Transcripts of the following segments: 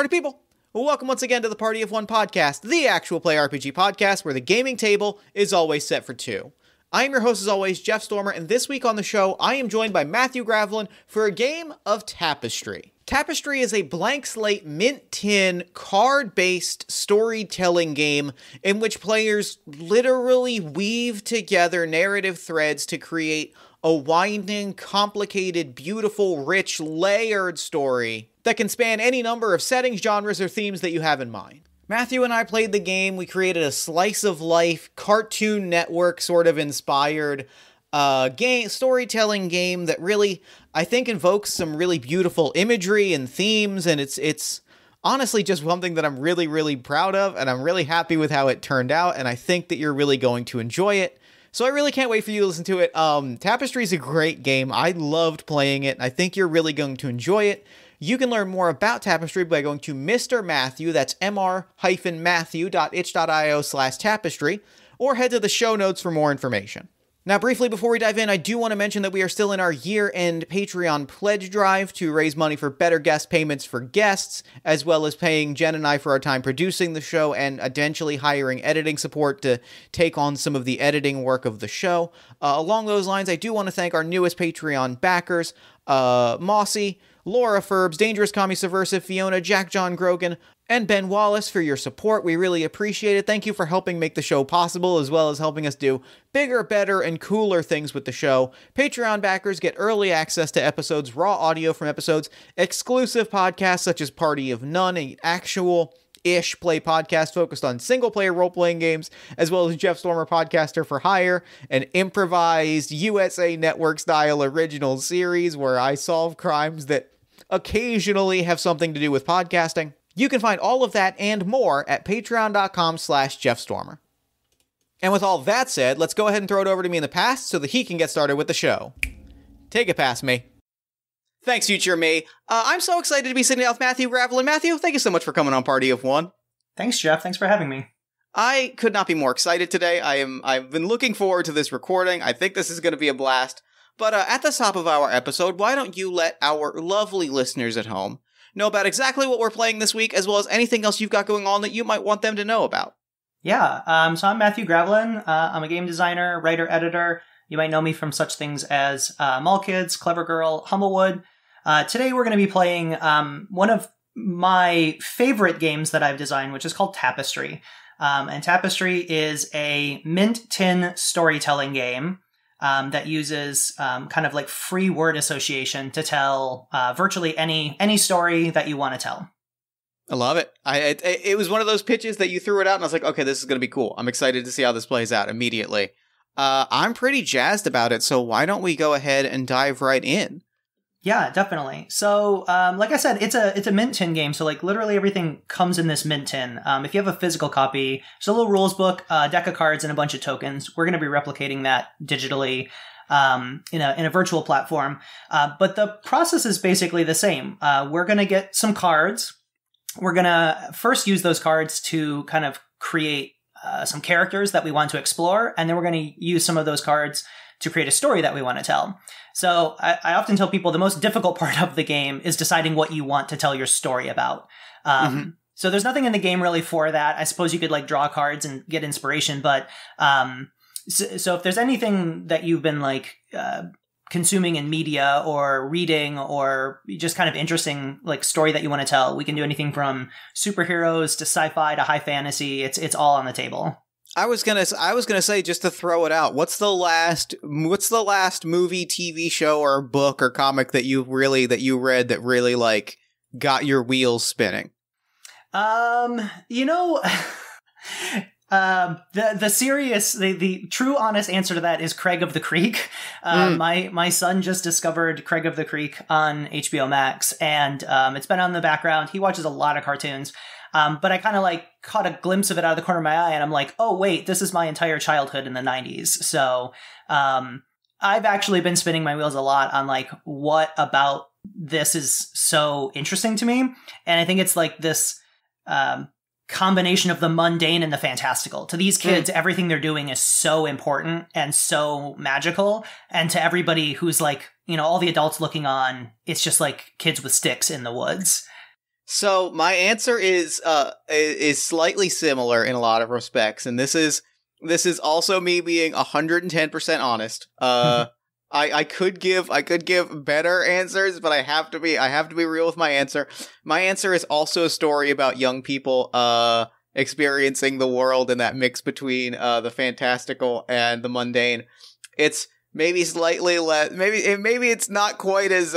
Party people, welcome once again to the Party of One podcast, the actual play RPG podcast where the gaming table is always set for two. I am your host as always, Jeff Stormer, and this week on the show, I am joined by Matthew Gravelin for a game of Tapestry. Tapestry is a blank slate, mint tin, card-based storytelling game in which players literally weave together narrative threads to create a winding, complicated, beautiful, rich, layered story that can span any number of settings, genres, or themes that you have in mind. Matthew and I played the game. We created a slice-of-life, Cartoon Network sort of inspired storytelling game that really, I think, invokes some really beautiful imagery and themes, and it's honestly just something that I'm really, really proud of, and I'm really happy with how it turned out, and I think that you're really going to enjoy it. So I really can't wait for you to listen to it. Tapestry is a great game. I loved playing it. I think you're really going to enjoy it. You can learn more about Tapestry by going to Mr. Matthew, that's mr-matthew.itch.io/tapestry, or head to the show notes for more information. Now, briefly before we dive in, I do want to mention that we are still in our year-end Patreon pledge drive to raise money for better guest payments for guests, as well as paying Jen and I for our time producing the show and eventually hiring editing support to take on some of the editing work of the show. Along those lines, I do want to thank our newest Patreon backers, Mossy, Laura Ferbs, Dangerous Commie Subversive, Fiona, Jack John Grogan, and Ben Wallace for your support. We really appreciate it. Thank you for helping make the show possible, as well as helping us do bigger, better, and cooler things with the show. Patreon backers get early access to episodes, raw audio from episodes, exclusive podcasts such as Party of None, an actual-ish play podcast focused on single-player role-playing games, as well as Jeff Stormer Podcaster for Hire, an improvised USA Network-style original series where I solve crimes that occasionally have something to do with podcasting. You can find all of that and more at patreon.com/JeffStormer. And with all that said, let's go ahead and throw it over to me in the past so that he can get started with the show. Take it past me. Thanks, future me. I'm so excited to be sitting down with Matthew Gravelyn. Matthew, thank you so much for coming on Party of One. Thanks, Jeff. Thanks for having me. I could not be more excited today. I've been looking forward to this recording. I think this is going to be a blast. But at the top of our episode, why don't you let our lovely listeners at home know about exactly what we're playing this week, as well as anything else you've got going on that you might want them to know about. Yeah, so I'm Matthew Gravelyn. I'm a game designer, writer, editor. You might know me from such things as Mall Kids, Clever Girl, Humblewood. Today we're going to be playing one of my favorite games that I've designed, which is called Tapestry. And Tapestry is a mint tin storytelling game that uses kind of like free word association to tell virtually any story that you want to tell. I love it. It was one of those pitches that you threw it out and I was like, okay, this is going to be cool. I'm excited to see how this plays out immediately. I'm pretty jazzed about it, so why don't we go ahead and dive right in? Yeah, definitely. So, like I said, it's a mint tin game. So, like, literally everything comes in this mint tin. If you have a physical copy, there's a little rules book, a deck of cards, and a bunch of tokens. We're going to be replicating that digitally in a virtual platform. But the process is basically the same. We're going to get some cards. We're going to first use those cards to kind of create some characters that we want to explore, and then we're going to use some of those cards to create a story that we want to tell. So I often tell people the most difficult part of the game is deciding what you want to tell your story about. So there's nothing in the game really for that. I suppose you could like draw cards and get inspiration, but so if there's anything that you've been like consuming in media or reading or just kind of interesting like story that you want to tell, we can do anything from superheroes to sci-fi to high fantasy. It's all on the table. I was gonna say, just to throw it out, what's the last movie, TV show, or book or comic that you read that really like got your wheels spinning? The true honest answer to that is Craig of the Creek. My son just discovered Craig of the Creek on HBO Max, and it's been on the background. He watches a lot of cartoons. But I kind of like caught a glimpse of it out of the corner of my eye, and I'm like, oh wait, this is my entire childhood in the 90s. So I've actually been spinning my wheels a lot on like what about this is so interesting to me. And I think it's like this combination of the mundane and the fantastical. To these kids, everything they're doing is so important and so magical. And to everybody who's like, all the adults looking on, it's just like kids with sticks in the woods. So my answer is slightly similar in a lot of respects, and this is also me being 110% honest. I could give better answers, but I have to be real with my answer. My answer is also a story about young people experiencing the world and that mix between the fantastical and the mundane. It's maybe slightly less. Maybe it's not quite as.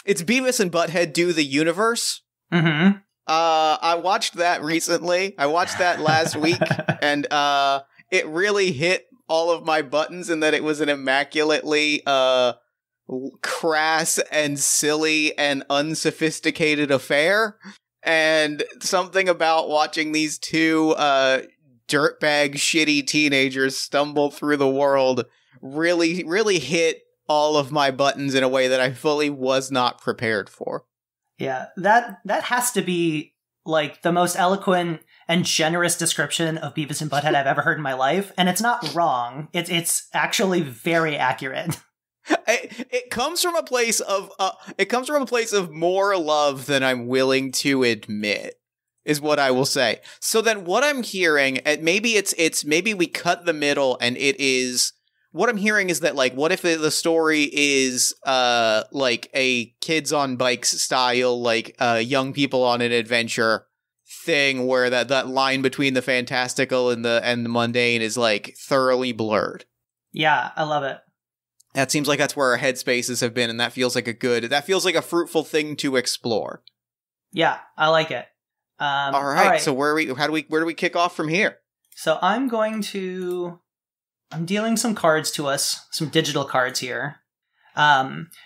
It's Beavis and Butthead Do the Universe. Mm-hmm. I watched that recently. I watched that last week, and it really hit all of my buttons in that it was an immaculately crass and silly and unsophisticated affair. And something about watching these two dirtbag shitty teenagers stumble through the world really hit all of my buttons in a way that I fully was not prepared for. Yeah, that has to be like the most eloquent and generous description of Beavis and Butthead I've ever heard in my life, and it's not wrong. It's actually very accurate. It comes from a place of more love than I'm willing to admit, is what I will say. So then, what I'm hearing, and maybe maybe we cut the middle, and it is. What I'm hearing is that, like, what if the story is, like, a kids on bikes style, like, young people on an adventure thing where that line between the fantastical and the mundane is, like, thoroughly blurred. Yeah, I love it. That seems like that's where our headspaces have been, and that feels like a fruitful thing to explore. Yeah, I like it. All right. So where do we kick off from here? So I'm dealing some cards to us, some digital cards here.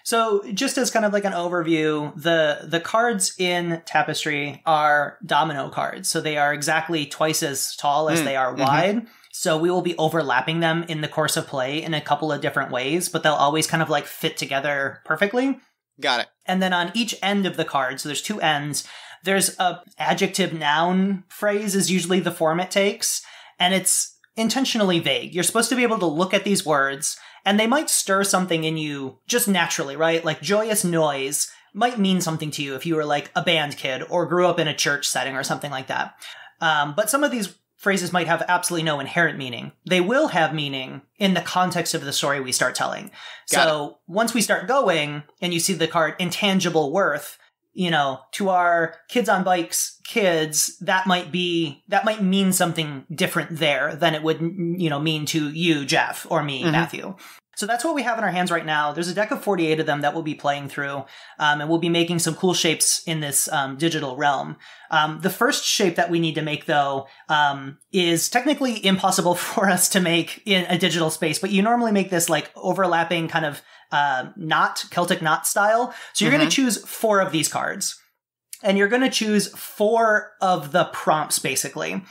So just as kind of like an overview, the cards in Tapestry are domino cards. So they are exactly twice as tall as they are wide. Mm-hmm. So we will be overlapping them in the course of play in a couple of different ways, but they'll always kind of like fit together perfectly. Got it. And then on each end of the card, so there's two ends, there's a adjective noun phrase is usually the form it takes. And it's intentionally vague. You're supposed to be able to look at these words, and they might stir something in you just naturally, right? Like joyous noise might mean something to you if you were like a band kid or grew up in a church setting or something like that. But some of these phrases might have absolutely no inherent meaning. They will have meaning in the context of the story we start telling. So once we start going and you see the card intangible worth, you know, to our kids on bikes kids, that might mean something different there than it would, you know, mean to you, Jeff, or me, Matthew. So that's what we have in our hands right now. There's a deck of 48 of them that we'll be playing through, and we'll be making some cool shapes in this digital realm. The first shape that we need to make, though, is technically impossible for us to make in a digital space, but you normally make this like overlapping kind of Celtic knot style. So you're going to choose 4 of these cards. And you're going to choose 4 of the prompts, basically.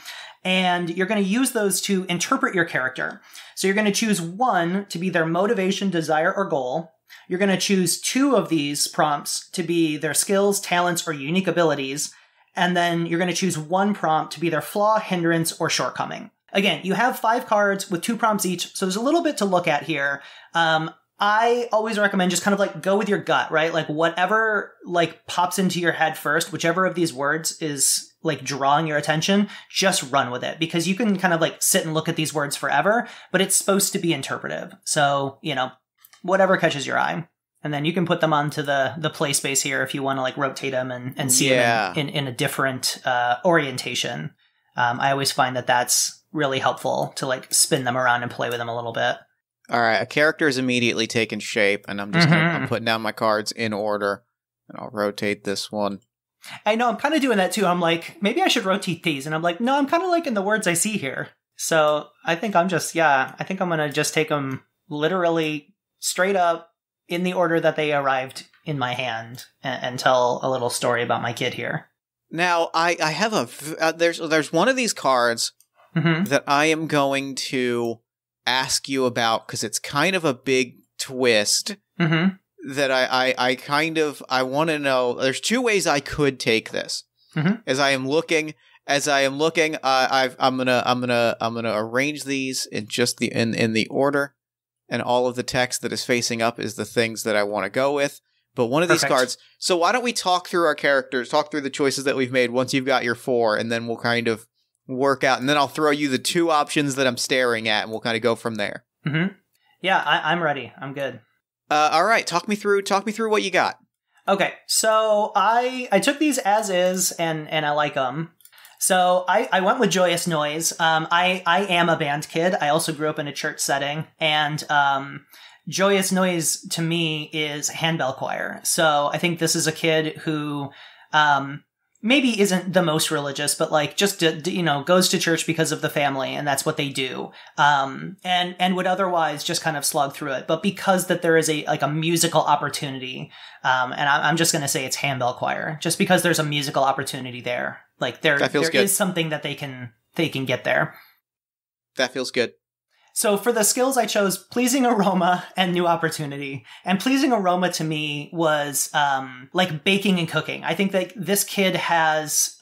And you're going to use those to interpret your character. So you're going to choose 1 to be their motivation, desire, or goal. You're going to choose 2 of these prompts to be their skills, talents, or unique abilities. And then you're going to choose 1 prompt to be their flaw, hindrance, or shortcoming. Again, you have 5 cards with 2 prompts each, so there's a little bit to look at here. I always recommend just kind of like go with your gut, right? Like whatever like pops into your head first, whichever of these words is like drawing your attention, just run with it, because you can kind of like sit and look at these words forever, but it's supposed to be interpretive. So, you know, whatever catches your eye. And then you can put them onto the play space here if you want to like rotate them and see them in a different orientation. I always find that that's really helpful to like spin them around and play with them a little bit. All right, a character is immediately taken shape, and I'm just I'm putting down my cards in order, and I'll rotate this one. I know, I'm kind of doing that too. I'm like, maybe I should rotate these, and I'm like, no, I'm kind of liking the words I see here. So I think I'm going to just take them literally straight up in the order that they arrived in my hand and tell a little story about my kid here. Now, I have there's one of these cards that I am going to ask you about, because it's kind of a big twist that I want to know. There's 2 ways I could take this. As I am looking, I'm gonna arrange these in just in the order, and all of the text that is facing up is the things that I want to go with. But one of these Perfect. cards. So why don't we talk through our characters, talk through the choices that we've made once you've got your 4, and then we'll kind of work out. And then I'll throw you the 2 options that I'm staring at, and we'll kind of go from there. Mm-hmm. Yeah, I'm ready. I'm good. All right, talk me through what you got. Okay, so I took these as is, and I like them. So I went with Joyous Noise. I am a band kid. I also grew up in a church setting, and Joyous Noise to me is handbell choir. So I think this is a kid who maybe isn't the most religious, but like just goes to church because of the family, and that's what they do. And would otherwise just kind of slog through it, but because that there is a musical opportunity, and I'm just going to say it's handbell choir, just because there's a musical opportunity there. Like there is something that they can get there. That feels good. So for the skills, I chose Pleasing Aroma and New Opportunity. And Pleasing Aroma to me was like baking and cooking. I think that this kid has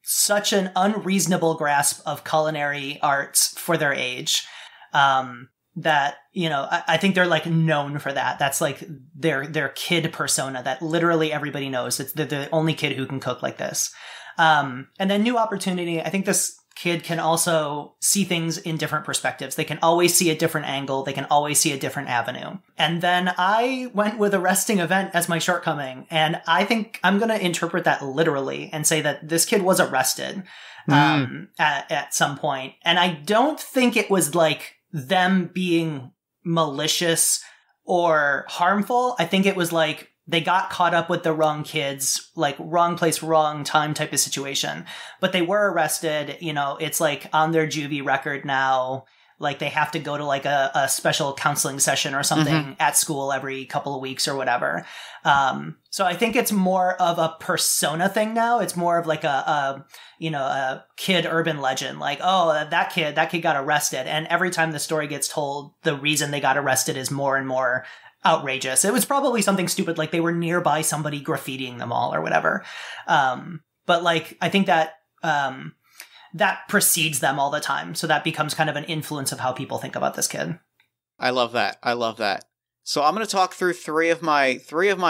such an unreasonable grasp of culinary arts for their age that, I think they're like known for that. That's like their kid persona that literally everybody knows. They're the only kid who can cook like this. And then New Opportunity, I think this kid can also see things in different perspectives. They can always see a different angle. They can always see a different avenue. And then I went with Arresting Event as my shortcoming. And I think I'm going to interpret that literally and say that this kid was arrested at some point. And I don't think it was like them being malicious or harmful. I think it was like they got caught up with the wrong kids, like wrong place, wrong time type of situation. But they were arrested. It's like on their juvie record now, like they have to go to like a special counseling session or something at school every couple of weeks or whatever. So I think it's more of a persona thing now. It's more of like a kid urban legend. Like, oh, that kid got arrested. And every time the story gets told, the reason they got arrested is more and more outrageous. It was probably something stupid, like they were nearby somebody graffitiing them all or whatever. But like, I think that that precedes them all the time. So that becomes kind of an influence of how people think about this kid. I love that. So I'm going to talk through three of my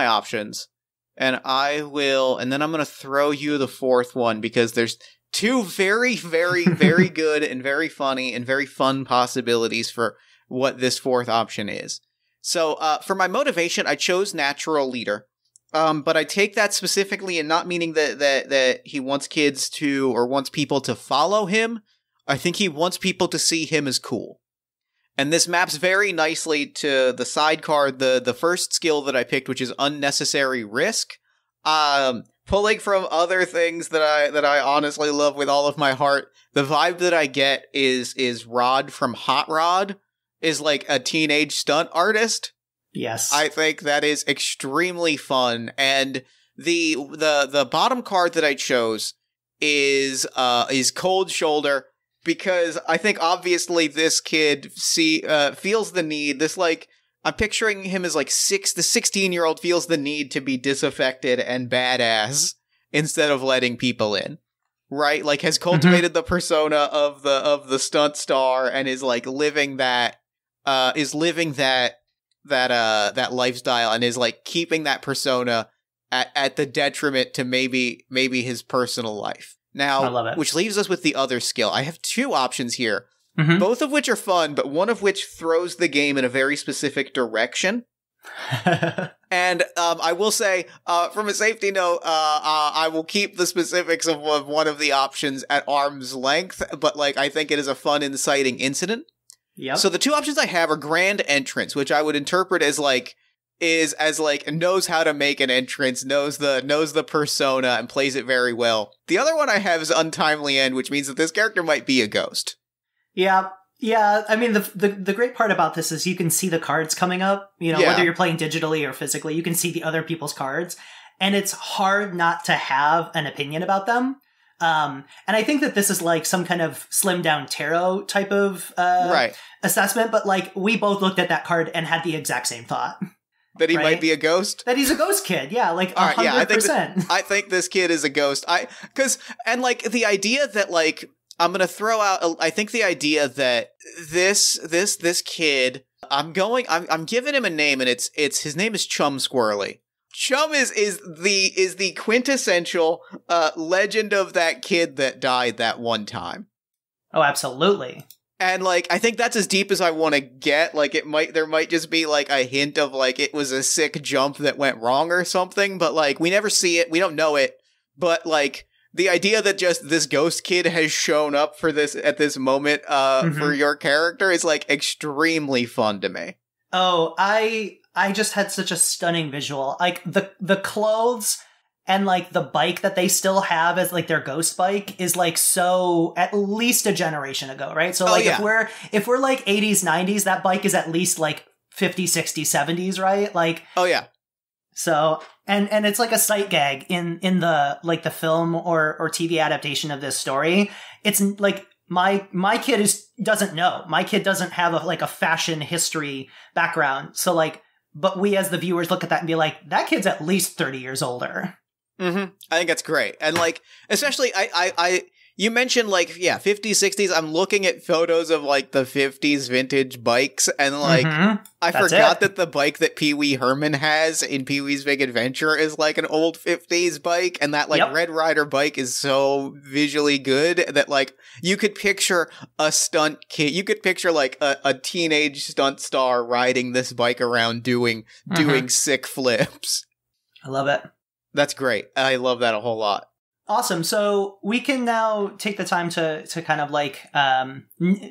options, and then I'm going to throw you the 4th one because there's 2 very, very, very good and very funny and very fun possibilities for what this 4th option is. So, for my motivation, I chose Natural Leader. But I take that specifically and not meaning that he wants kids to, or wants people to follow him. I think he wants people to see him as cool. And this maps very nicely to the sidecar, the first skill that I picked, which is Unnecessary Risk. Pulling from other things that I honestly love with all of my heart, the vibe that I get is Rod from Hot Rod is like a teenage stunt artist. Yes. I think that is extremely fun. And the bottom card that I chose is Cold Shoulder, because I think obviously this kid feels the need. This, like, I'm picturing him as like the 16-year-old feels the need to be disaffected and badass instead of letting people in. Right? Like, has cultivated the persona of the stunt star and is like living that lifestyle and is like keeping that persona at the detriment to maybe his personal life. Now, I love it. Which leaves us with the other skill. I have 2 options here, both of which are fun, but one of which throws the game in a very specific direction. And I will say, from a safety note, I will keep the specifics of one of the options at arm's length, but like I think it is a fun, inciting incident. Yep. So the 2 options I have are Grand Entrance, which I would interpret as knows how to make an entrance, knows the persona, and plays it very well. The other one I have is Untimely End, which means that this character might be a ghost. Yeah. I mean, the great part about this is you can see the cards coming up. Whether you're playing digitally or physically, you can see the other people's cards, and it's hard not to have an opinion about them. And I think that this is like some kind of slimmed down tarot type of assessment, but like we both looked at that card and had the exact same thought. That he might be a ghost? That he's a ghost kid, yeah, like 100%. I think this kid is a ghost. And like the idea that like, I'm gonna throw out, I think the idea that this kid, I'm giving him a name, and it's his name is Chum Squirrely. Chum is the quintessential legend of that kid that died that one time. Oh, absolutely. And, like, I think that's as deep as I want to get. Like, there might just be, like, a hint of, like, it was a sick jump that went wrong or something, but, like, we never see it, we don't know it, but, like, the idea that just this ghost kid has shown up for this, at this moment, for your character is, like, extremely fun to me. Oh, I just had such a stunning visual. Like, the clothes and, like, the bike that they still have as, like, their ghost bike is, like, so at least a generation ago, right? So, like, if we're like 80s, 90s, that bike is at least, like, 50s, 60s, 70s, right? Like, oh, yeah. So, and it's like a sight gag in the, like, the film or TV adaptation of this story. It's, like, my kid doesn't know. My kid doesn't have a fashion history background. So, like, but we as the viewers look at that and be like, that kid's at least 30 years older. Mm-hmm. I think that's great. And, like, especially, you mentioned, like, 50s, 60s. I'm looking at photos of, like, the 50s vintage bikes, and, like, I forgot that the bike that Pee-wee Herman has in Pee-wee's Big Adventure is, like, an old 50s bike, and that, like, Red Ryder bike is so visually good that, like, you could picture a stunt kid, you could picture, like, a teenage stunt star riding this bike around doing sick flips. I love it. That's great. I love that a whole lot. Awesome. So we can now take the time to kind of, like,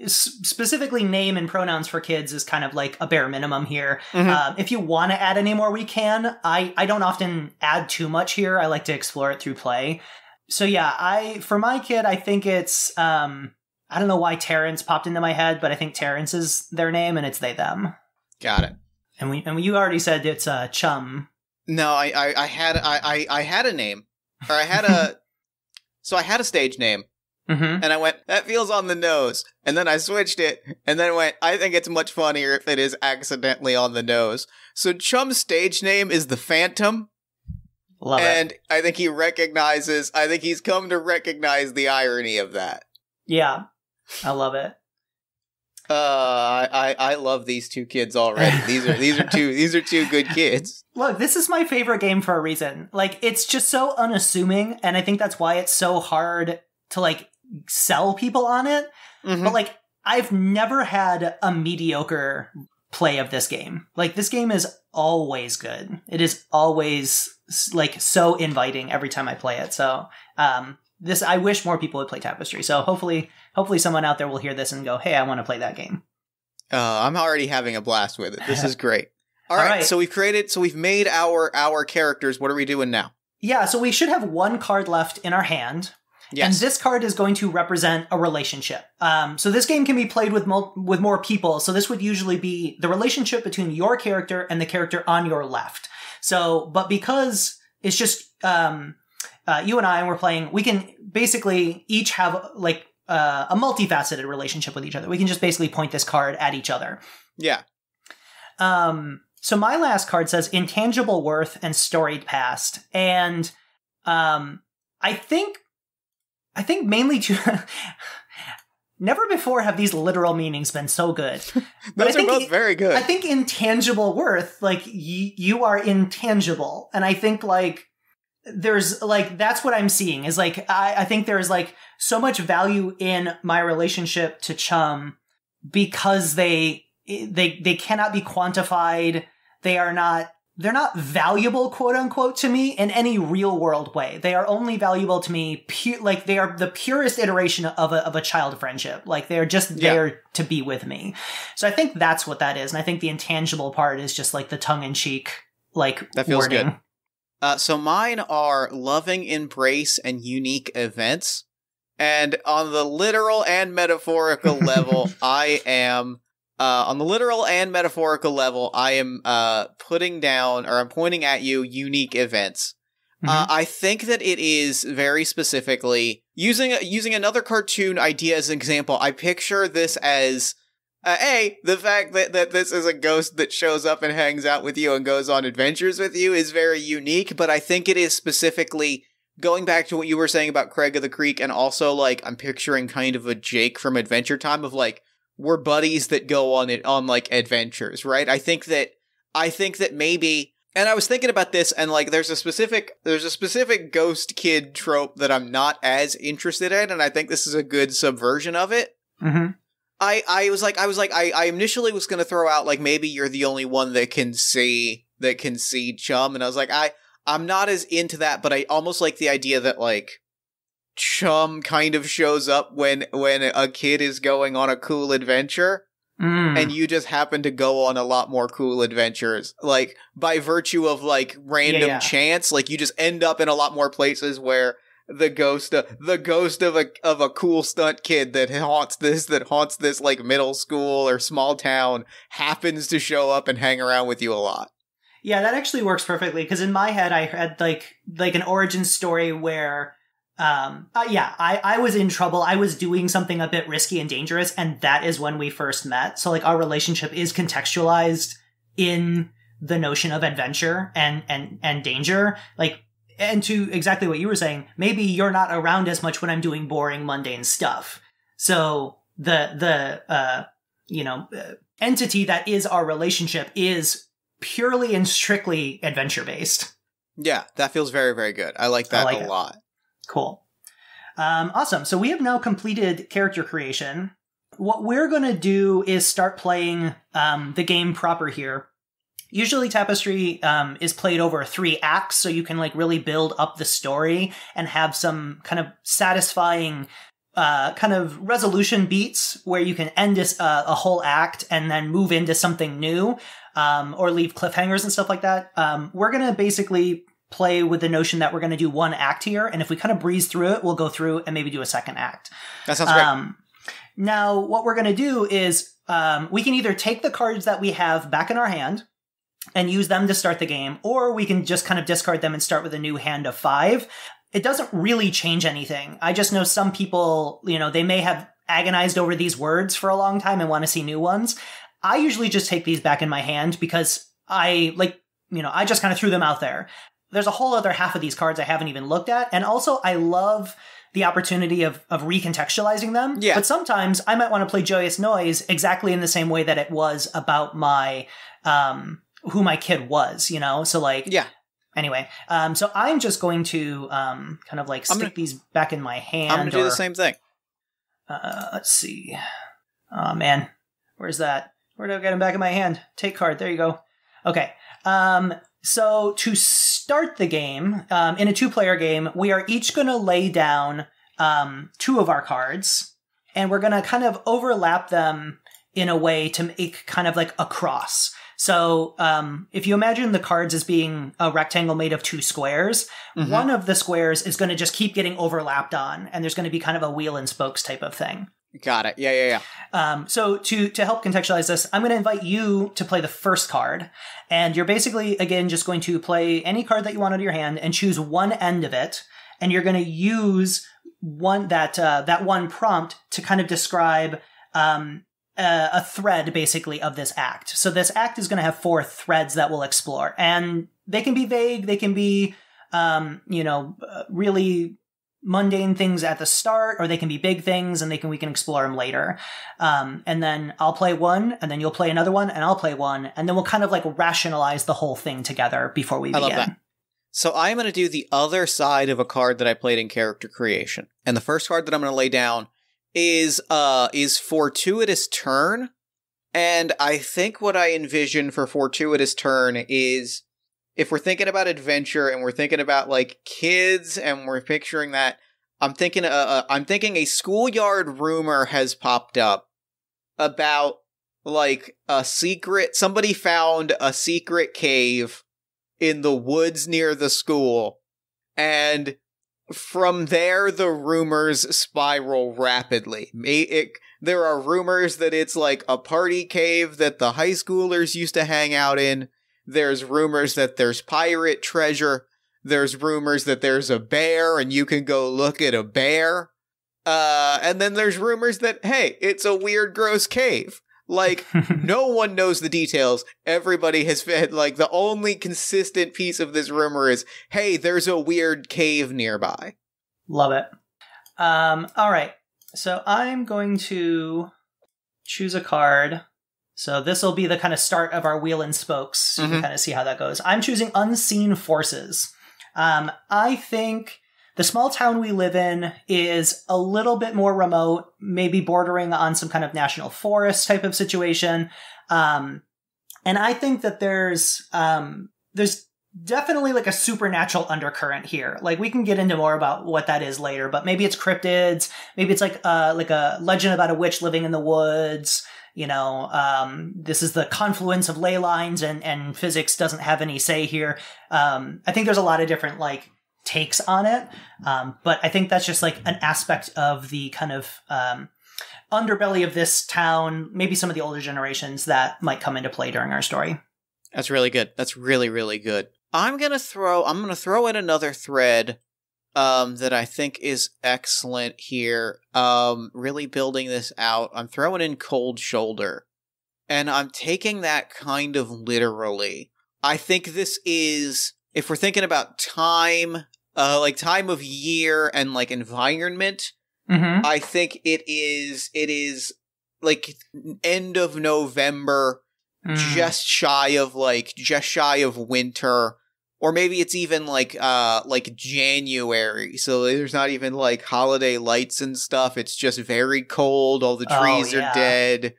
specifically name and pronouns for kids is kind of like a bare minimum here. If you want to add any more, we can. I don't often add too much here. I like to explore it through play. So yeah, for my kid, I think it's, I don't know why Terrence popped into my head, but I think Terrence is their name and it's they, them. Got it. And you already said it's Chum. No, I had a name, or I had a stage name, and I went, that feels on the nose, and then I switched it, and then went, I think it's much funnier if it is accidentally on the nose. So Chum's stage name is the Phantom. Love and it. I think he's come to recognize the irony of that. Yeah, I love it. I love these two kids already. These are two good kids. Look, this is my favorite game for a reason. Like, it's just so unassuming, and I think that's why it's so hard to, like, sell people on it. But, like, I've never had a mediocre play of this game. Like, this game is always good. It is always, like, so inviting every time I play it. So, I wish more people would play Tapestry. So hopefully someone out there will hear this and go, hey, I want to play that game. I'm already having a blast with it. This is great. All right. So we've made our characters. What are we doing now? Yeah. So we should have one card left in our hand. Yes. And this card is going to represent a relationship. So this game can be played with more people. So this would usually be the relationship between your character and the character on your left. So, but because it's just, you and I, and we're playing, we can basically each have, like, a multifaceted relationship with each other. We can just basically point this card at each other. Yeah. So my last card says intangible worth and storied past. And I think mainly to... Never before have these literal meanings been so good. Those are both very good. I think intangible worth, like, you are intangible. And I think, like, there's, like, that's what I'm seeing is, like, I think there's, like, so much value in my relationship to Chum because they cannot be quantified. They're not valuable, quote unquote, to me in any real world way. They are only valuable to me, like, they are the purest iteration of a child friendship. Like, they're just there to be with me. So I think that's what that is. And I think the intangible part is just, like, the tongue in cheek, like, that feels wording. Good. So mine are loving embrace and unique events. And on the literal and metaphorical level, I am putting down, or I'm pointing at you, unique events. I think that it is very specifically using another cartoon idea as an example. I picture this as the fact that this is a ghost that shows up and hangs out with you and goes on adventures with you is very unique, but I think it is specifically going back to what you were saying about Craig of the Creek, and also, like, I'm picturing kind of a Jake from Adventure Time of, like, we're buddies that go on like adventures, right? I think that maybe And I was thinking about this, and like, there's a specific ghost kid trope that I'm not as interested in, and I think this is a good subversion of it. Mm-hmm. I initially was going to throw out like maybe you're the only one that can see Chum, and I was like, I'm not as into that, but I almost like the idea that like Chum kind of shows up when a kid is going on a cool adventure. And you just happen to go on a lot more cool adventures, like by virtue of like random chance. Like you just end up in a lot more places where the ghost of a cool stunt kid that haunts this like middle school or small town happens to show up and hang around with you a lot. Yeah, that actually works perfectly, because in my head I had like an origin story where I was in trouble. I was doing something a bit risky and dangerous, and that is when we first met. So like our relationship is contextualized in the notion of adventure and danger. Like, and to exactly what you were saying, maybe you're not around as much when I'm doing boring, mundane stuff. So the entity that is our relationship is purely and strictly adventure based. Yeah, that feels very, very good. I like that a lot. Cool. Awesome. So we have now completed character creation. What we're going to do is start playing the game proper here. Usually Tapestry is played over 3 acts, so you can like really build up the story and have some kind of satisfying kind of resolution beats where you can end a whole act and then move into something new, or leave cliffhangers and stuff like that. We're going to basically play with the notion that we're going to do 1 act here, and if we kind of breeze through it, we'll go through and maybe do a 2nd act. That sounds great. Now, what we're going to do is we can either take the cards that we have back in our hand and use them to start the game, or we can just kind of discard them and start with a new hand of 5. It doesn't really change anything. I just know some people, they may have agonized over these words for a long time and want to see new ones. I usually just take these back in my hand because I just kind of threw them out there. There's a whole other half of these cards I haven't even looked at. And also, I love the opportunity of recontextualizing them. Yeah. But sometimes I might want to play Joyous Noise exactly in the same way that it was about my, who my kid was, So like, yeah. Anyway, so I'm just going to kind of like stick these back in my hand. I'm going to do the same thing. Let's see. Oh, man. Where's that? Where do I get them back in my hand? Take card. There you go. Okay. So to start the game, in a 2-player game, we are each going to lay down 2 of our cards, and we're going to kind of overlap them in a way to make kind of like a cross. So if you imagine the cards as being a rectangle made of 2 squares, one of the squares is going to just keep getting overlapped on, and there's going to be kind of a wheel and spokes type of thing. Got it. Yeah. So to help contextualize this, I'm going to invite you to play the first card. And you're basically, again, just going to play any card that you want out of your hand and choose one end of it. And you're going to use that one prompt to kind of describe a thread, basically, of this act. So this act is going to have 4 threads that we'll explore. And they can be vague. They can be, really mundane things at the start, or they can be big things, and we can explore them later. And then I'll play one, and then you'll play another one, and I'll play one, and then we'll kind of like rationalize the whole thing together before we begin. I love that. So I'm going to do the other side of a card that I played in character creation. And the first card that I'm going to lay down is Fortuitous Turn. And I think what I envision for Fortuitous Turn is, if we're thinking about adventure and we're thinking about like kids and we're picturing that, I'm thinking a schoolyard rumor has popped up about like somebody found a secret cave in the woods near the school, and from there the rumors spiral rapidly. There are rumors that it's like a party cave that the high schoolers used to hang out in. There's rumors that there's pirate treasure. There's rumors that there's a bear and you can go look at a bear. And then there's rumors that, hey, it's a weird, gross cave. Like, no one knows the details. Everybody has fed, like, the only consistent piece of this rumor is, hey, there's a weird cave nearby. Love it. All right. So I'm going to choose a card. So this will be the kind of start of our wheel and spokes. So you can kind of see how that goes. I'm choosing Unseen Forces. I think the small town we live in is a little bit more remote, maybe bordering on some kind of national forest type of situation. And I think that there's definitely like a supernatural undercurrent here. Like we can get into more about what that is later, but maybe it's cryptids. Maybe it's like a legend about a witch living in the woods. You know, this is the confluence of ley lines and physics doesn't have any say here. I think there's a lot of different like takes on it. But I think that's just like an aspect of the kind of, underbelly of this town, maybe some of the older generations that might come into play during our story. That's really good. That's really, really good. I'm gonna throw in another thread that I think is excellent here. Really building this out. I'm throwing in Cold Shoulder. And I'm taking that kind of literally. I think this is, if we're thinking about time, like time of year and like environment, I think it is like end of November, just shy of winter, or maybe it's even like January. So there's not even like holiday lights and stuff. It's just very cold. All the trees are dead,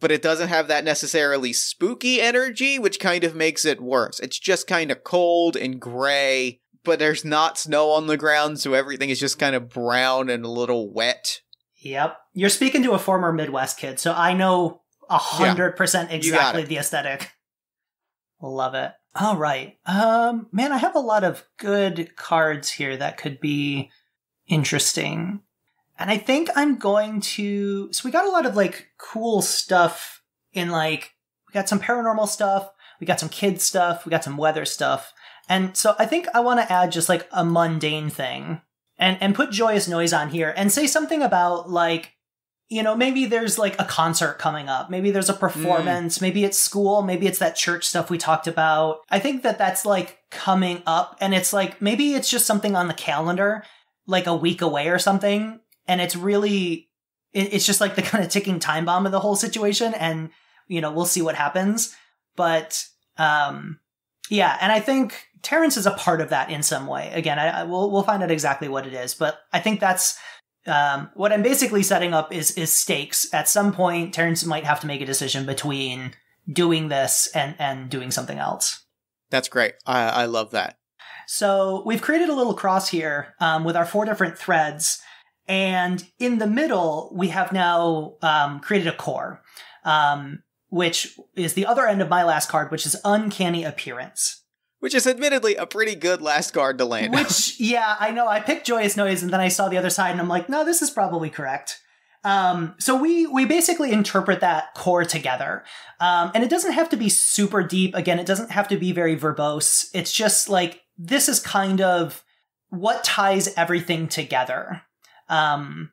but it doesn't have that necessarily spooky energy, which kind of makes it worse. It's just kind of cold and gray, but there's not snow on the ground. So everything is just kind of brown and a little wet. Yep. You're speaking to a former Midwest kid, so I know 100% exactly the aesthetic. Love it. All right. Man, I have a lot of good cards here that could be interesting. And I think I'm going to... So we got a lot of, like, cool stuff in, like... We got some paranormal stuff. We got some kid stuff. We got some weather stuff. And so I think I want to add just, like, a mundane thing. And put Joyous Noise on here. And say something about, like... You know, maybe there's like a concert coming up. Maybe there's a performance. Maybe it's school. Maybe it's that church stuff we talked about. I think that that's like coming up, and it's like, maybe it's just something on the calendar, like a week away or something. And it's really, it's just like the kind of ticking time bomb of the whole situation. And, you know, we'll see what happens. But, yeah. And I think Terrence is a part of that in some way. Again, we'll find out exactly what it is, but I think that's, what I'm basically setting up is stakes. At some point, Terrence might have to make a decision between doing this and doing something else. That's great. I love that. So we've created a little cross here with our 4 different threads. And in the middle, we have now created a core, which is the other end of my last card, which is Uncanny Appearance. Which is admittedly a pretty good last card to land. Which, yeah, I know. I picked Joyous Noise, and then I saw the other side, and I'm like, no, this is probably correct. So we basically interpret that core together. And it doesn't have to be super deep. Again, it doesn't have to be very verbose. It's just like, this is kind of what ties everything together. And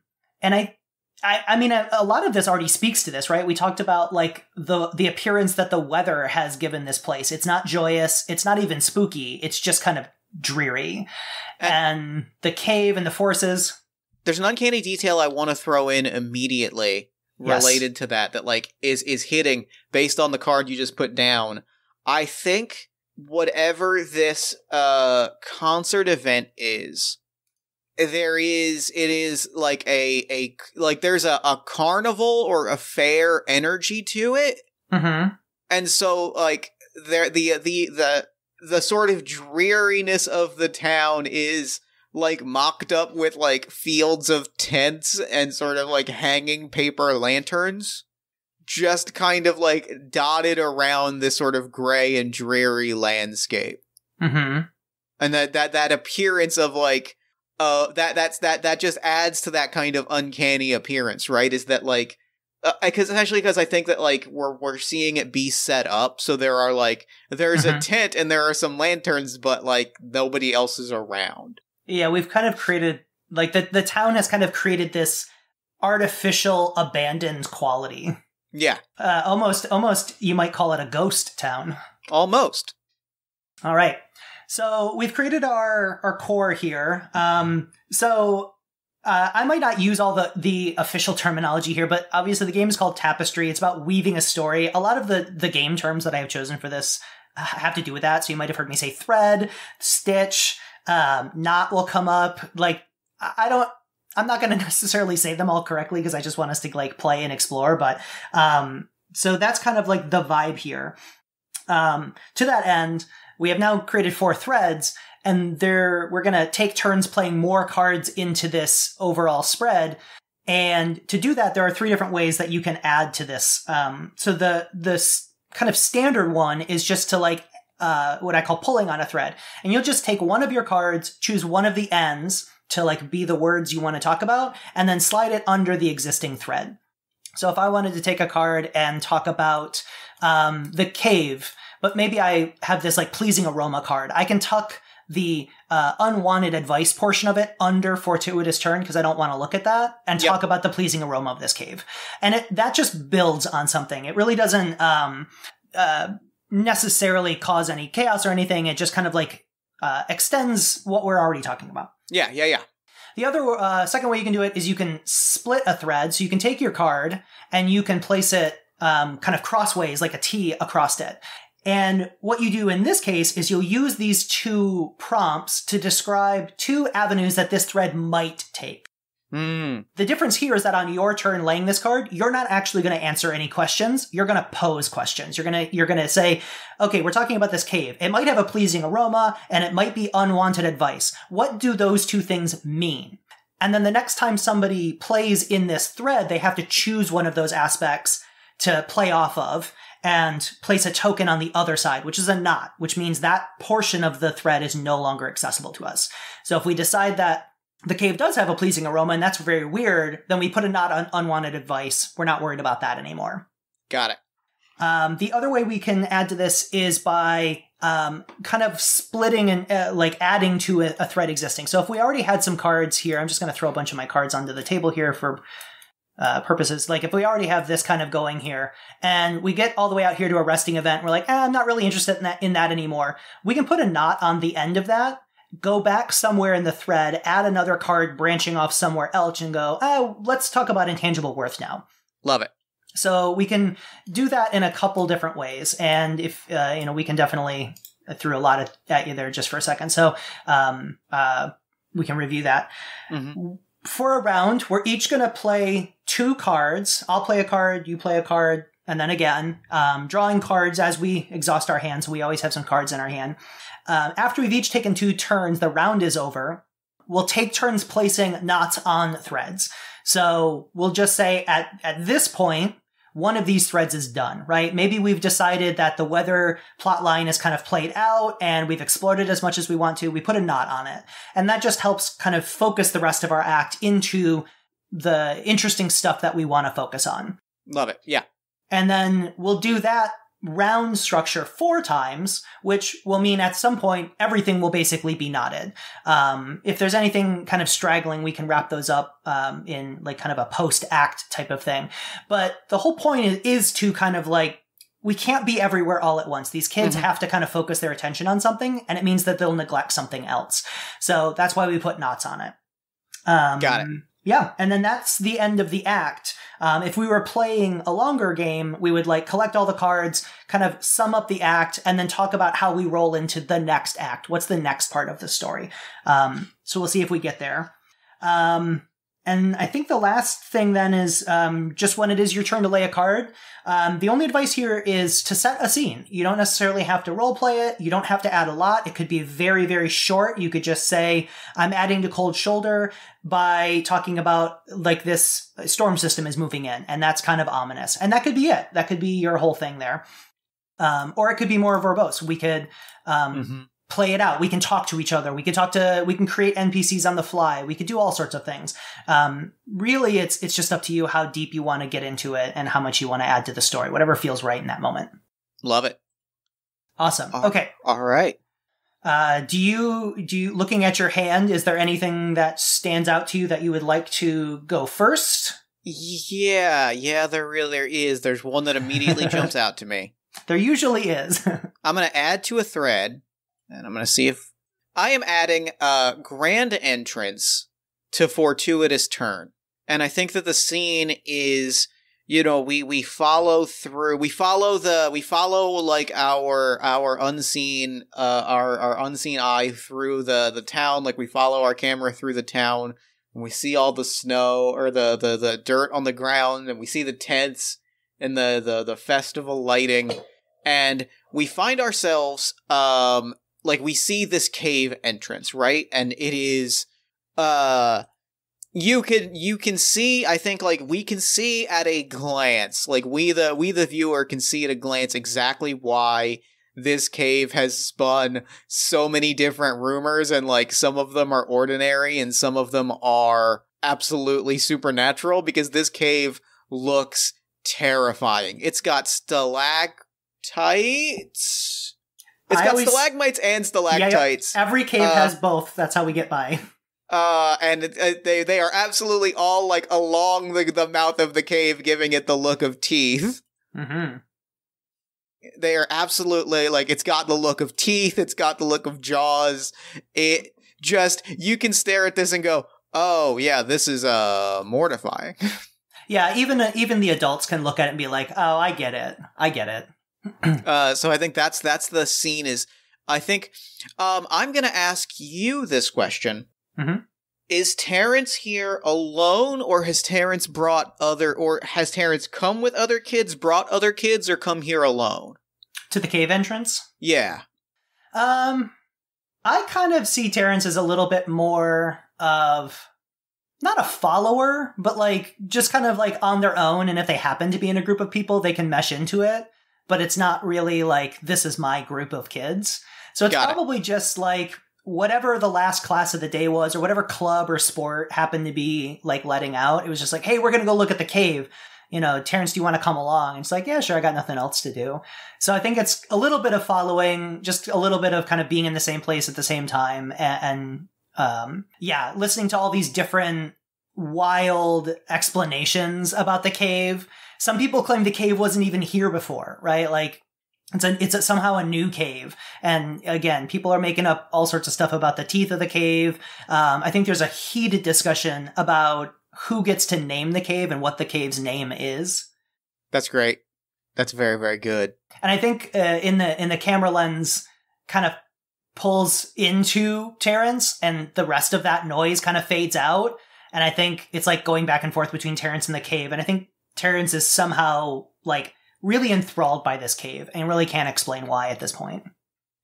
I mean, a lot of this already speaks to this, right? We talked about like the appearance that the weather has given this place. It's not joyous. It's not even spooky. It's just kind of dreary. And the cave and the forces. There's an uncanny detail I want to throw in immediately related to that like is hitting based on the card you just put down. I think whatever this concert event is, it is like there's a carnival or a fair energy to it. And so like the sort of dreariness of the town is like mocked up with like fields of tents and sort of like hanging paper lanterns, just kind of like dotted around this sort of gray and dreary landscape. And that appearance of like, that just adds to that kind of uncanny appearance, right? Is that like, because I think that like we're seeing it be set up, so there are like there's a tent and there are some lanterns, but like nobody else is around. Yeah, we've kind of created like the town has kind of created this artificial abandoned quality. Yeah, almost you might call it a ghost town. Almost. All right. So we've created our core here. So I might not use all the official terminology here, but obviously the game is called Tapestry. It's about weaving a story. A lot of the game terms that I have chosen for this have to do with that. So you might have heard me say thread, stitch, knot will come up. Like, I'm not going to necessarily say them all correctly because I just want us to like play and explore. But so that's kind of like the vibe here. To that end, we have now created 4 threads. And we're going to take turns playing more cards into this overall spread. And to do that, there are 3 different ways that you can add to this. So the kind of standard one is just to like, what I call pulling on a thread. And you'll just take one of your cards, choose one of the ends to like be the words you want to talk about, and then slide it under the existing thread. So if I wanted to take a card and talk about, the cave, but maybe I have this like pleasing aroma card, I can tuck the unwanted advice portion of it under fortuitous turn because I don't want to look at that and talk about the pleasing aroma of this cave. And that just builds on something. It really doesn't necessarily cause any chaos or anything. It just kind of like extends what we're already talking about. Yeah. The other second way you can do it is you can split a thread. So you can take your card and you can place it kind of crossways like a T across it. And what you do in this case is you'll use these 2 prompts to describe 2 avenues that this thread might take. The difference here is that on your turn laying this card, you're not actually going to answer any questions. You're going to pose questions. You're going to say, okay, we're talking about this cave. It might have a pleasing aroma and it might be unwanted advice. What do those 2 things mean? And then the next time somebody plays in this thread, they have to choose one of those aspects to play off of and place a token on the other side, which is a knot, which means that portion of the thread is no longer accessible to us. So if we decide that the cave does have a pleasing aroma and that's very weird, then we put a knot on unwanted advice. We're not worried about that anymore. Got it. The other way we can add to this is by kind of splitting and like adding to a thread existing. So if we already had some cards here, I'm just going to throw a bunch of my cards onto the table here for purposes. Like if we already have this kind of going here and we get all the way out here to a resting event, we're like, I'm not really interested in that anymore. We can put a knot on the end of that, go back somewhere in the thread, add another card branching off somewhere else and go, let's talk about intangible worth now. Love it. So we can do that in a couple different ways. And if, we can definitely threw a lot at you there just for a second. So, we can review that. Mm-hmm. For a round, we're each going to play 2 cards. I'll play a card, you play a card, and then again, drawing cards as we exhaust our hands. So we always have some cards in our hand. After we've each taken 2 turns, the round is over. We'll take turns placing knots on threads. So we'll just say at this point, one of these threads is done, right? Maybe we've decided that the weather plot line is kind of played out and we've explored it as much as we want to. We put a knot on it. And that just helps kind of focus the rest of our act into the interesting stuff that we want to focus on. Love it. Yeah. And then we'll do that round structure 4 times, which will mean at some point, everything will basically be knotted. If there's anything kind of straggling, we can wrap those up in like kind of a post-act type of thing. But the whole point is to kind of like, we can't be everywhere all at once. These kids have to kind of focus their attention on something, and it means that they'll neglect something else. So that's why we put knots on it. Got it. Yeah, and then that's the end of the act. If we were playing a longer game, we would like collect all the cards, kind of sum up the act, and then talk about how we roll into the next act. What's the next part of the story? So we'll see if we get there. And I think the last thing then is just when it is your turn to lay a card. The only advice here is to set a scene. You don't necessarily have to role play it. You don't have to add a lot. It could be very, very short. You could just say, I'm adding to Cold Shoulder by talking about like this storm system is moving in, and that's kind of ominous. And that could be it. That could be your whole thing there. Or it could be more verbose. We could play it out. We can talk to each other. We can create NPCs on the fly. We could do all sorts of things. Really, it's just up to you how deep you want to get into it and how much you want to add to the story, whatever feels right in that moment. Love it. Awesome. Okay. All right. Do you looking at your hand, is there anything that stands out to you that you would like to go first? Yeah, there is. There's one that immediately jumps out to me. There usually is. I'm going to add to a thread. And I'm going to see if I am adding a grand entrance to fortuitous turn. And I think that the scene is, you know, we follow like our unseen our unseen eye through the town. Like we follow our camera through the town and we see all the snow or the dirt on the ground, and we see the tents and the festival lighting, and we find ourselves like we see this cave entrance, right? And it is you can see, I think, like, we can see at a glance, like, we the viewer can see at a glance exactly why this cave has spun so many different rumors, and, like, some of them are ordinary and some of them are absolutely supernatural, because this cave looks terrifying. It's got stalactites. It's got stalagmites and stalactites. Yeah. Every cave has both. That's how we get by. And they are absolutely all, like, along the mouth of the cave, giving it the look of teeth. Mm-hmm. They are absolutely, like, it's got the look of teeth, it's got the look of jaws. It just, you can stare at this and go, oh, yeah, this is, mortifying. Yeah, even the adults can look at it and be like, oh, I get it. So I think that's the scene is, I think, I'm gonna ask you this question. Mm-hmm. Is Terrence here alone, or has Terrence has Terrence come with other kids, brought other kids, or come here alone? To the cave entrance? Yeah. I kind of see Terrence as a little bit more of, not a follower, but, like, just kind of, like, on their own, and if they happen to be in a group of people, they can mesh into it, but it's not really, like, this is my group of kids. So it's probably just, like, whatever the last class of the day was, or whatever club or sport happened to be, like, letting out. It was just like, hey, we're going to go look at the cave. You know, Terrence, do you want to come along? And it's like, yeah, sure, I got nothing else to do. So I think it's a little bit of following, just a little bit of kind of being in the same place at the same time. And listening to all these different wild explanations about the cave. Some people claim the cave wasn't even here before, right? Like, it's somehow a new cave. And again, people are making up all sorts of stuff about the teeth of the cave. I think there's a heated discussion about who gets to name the cave and what the cave's name is. That's great. That's very, very good. And I think in the camera lens kind of pulls into Terrence, and the rest of that noise kind of fades out. And I think it's like going back and forth between Terrence and the cave. And I think Terrence is somehow, like, really enthralled by this cave and really can't explain why at this point.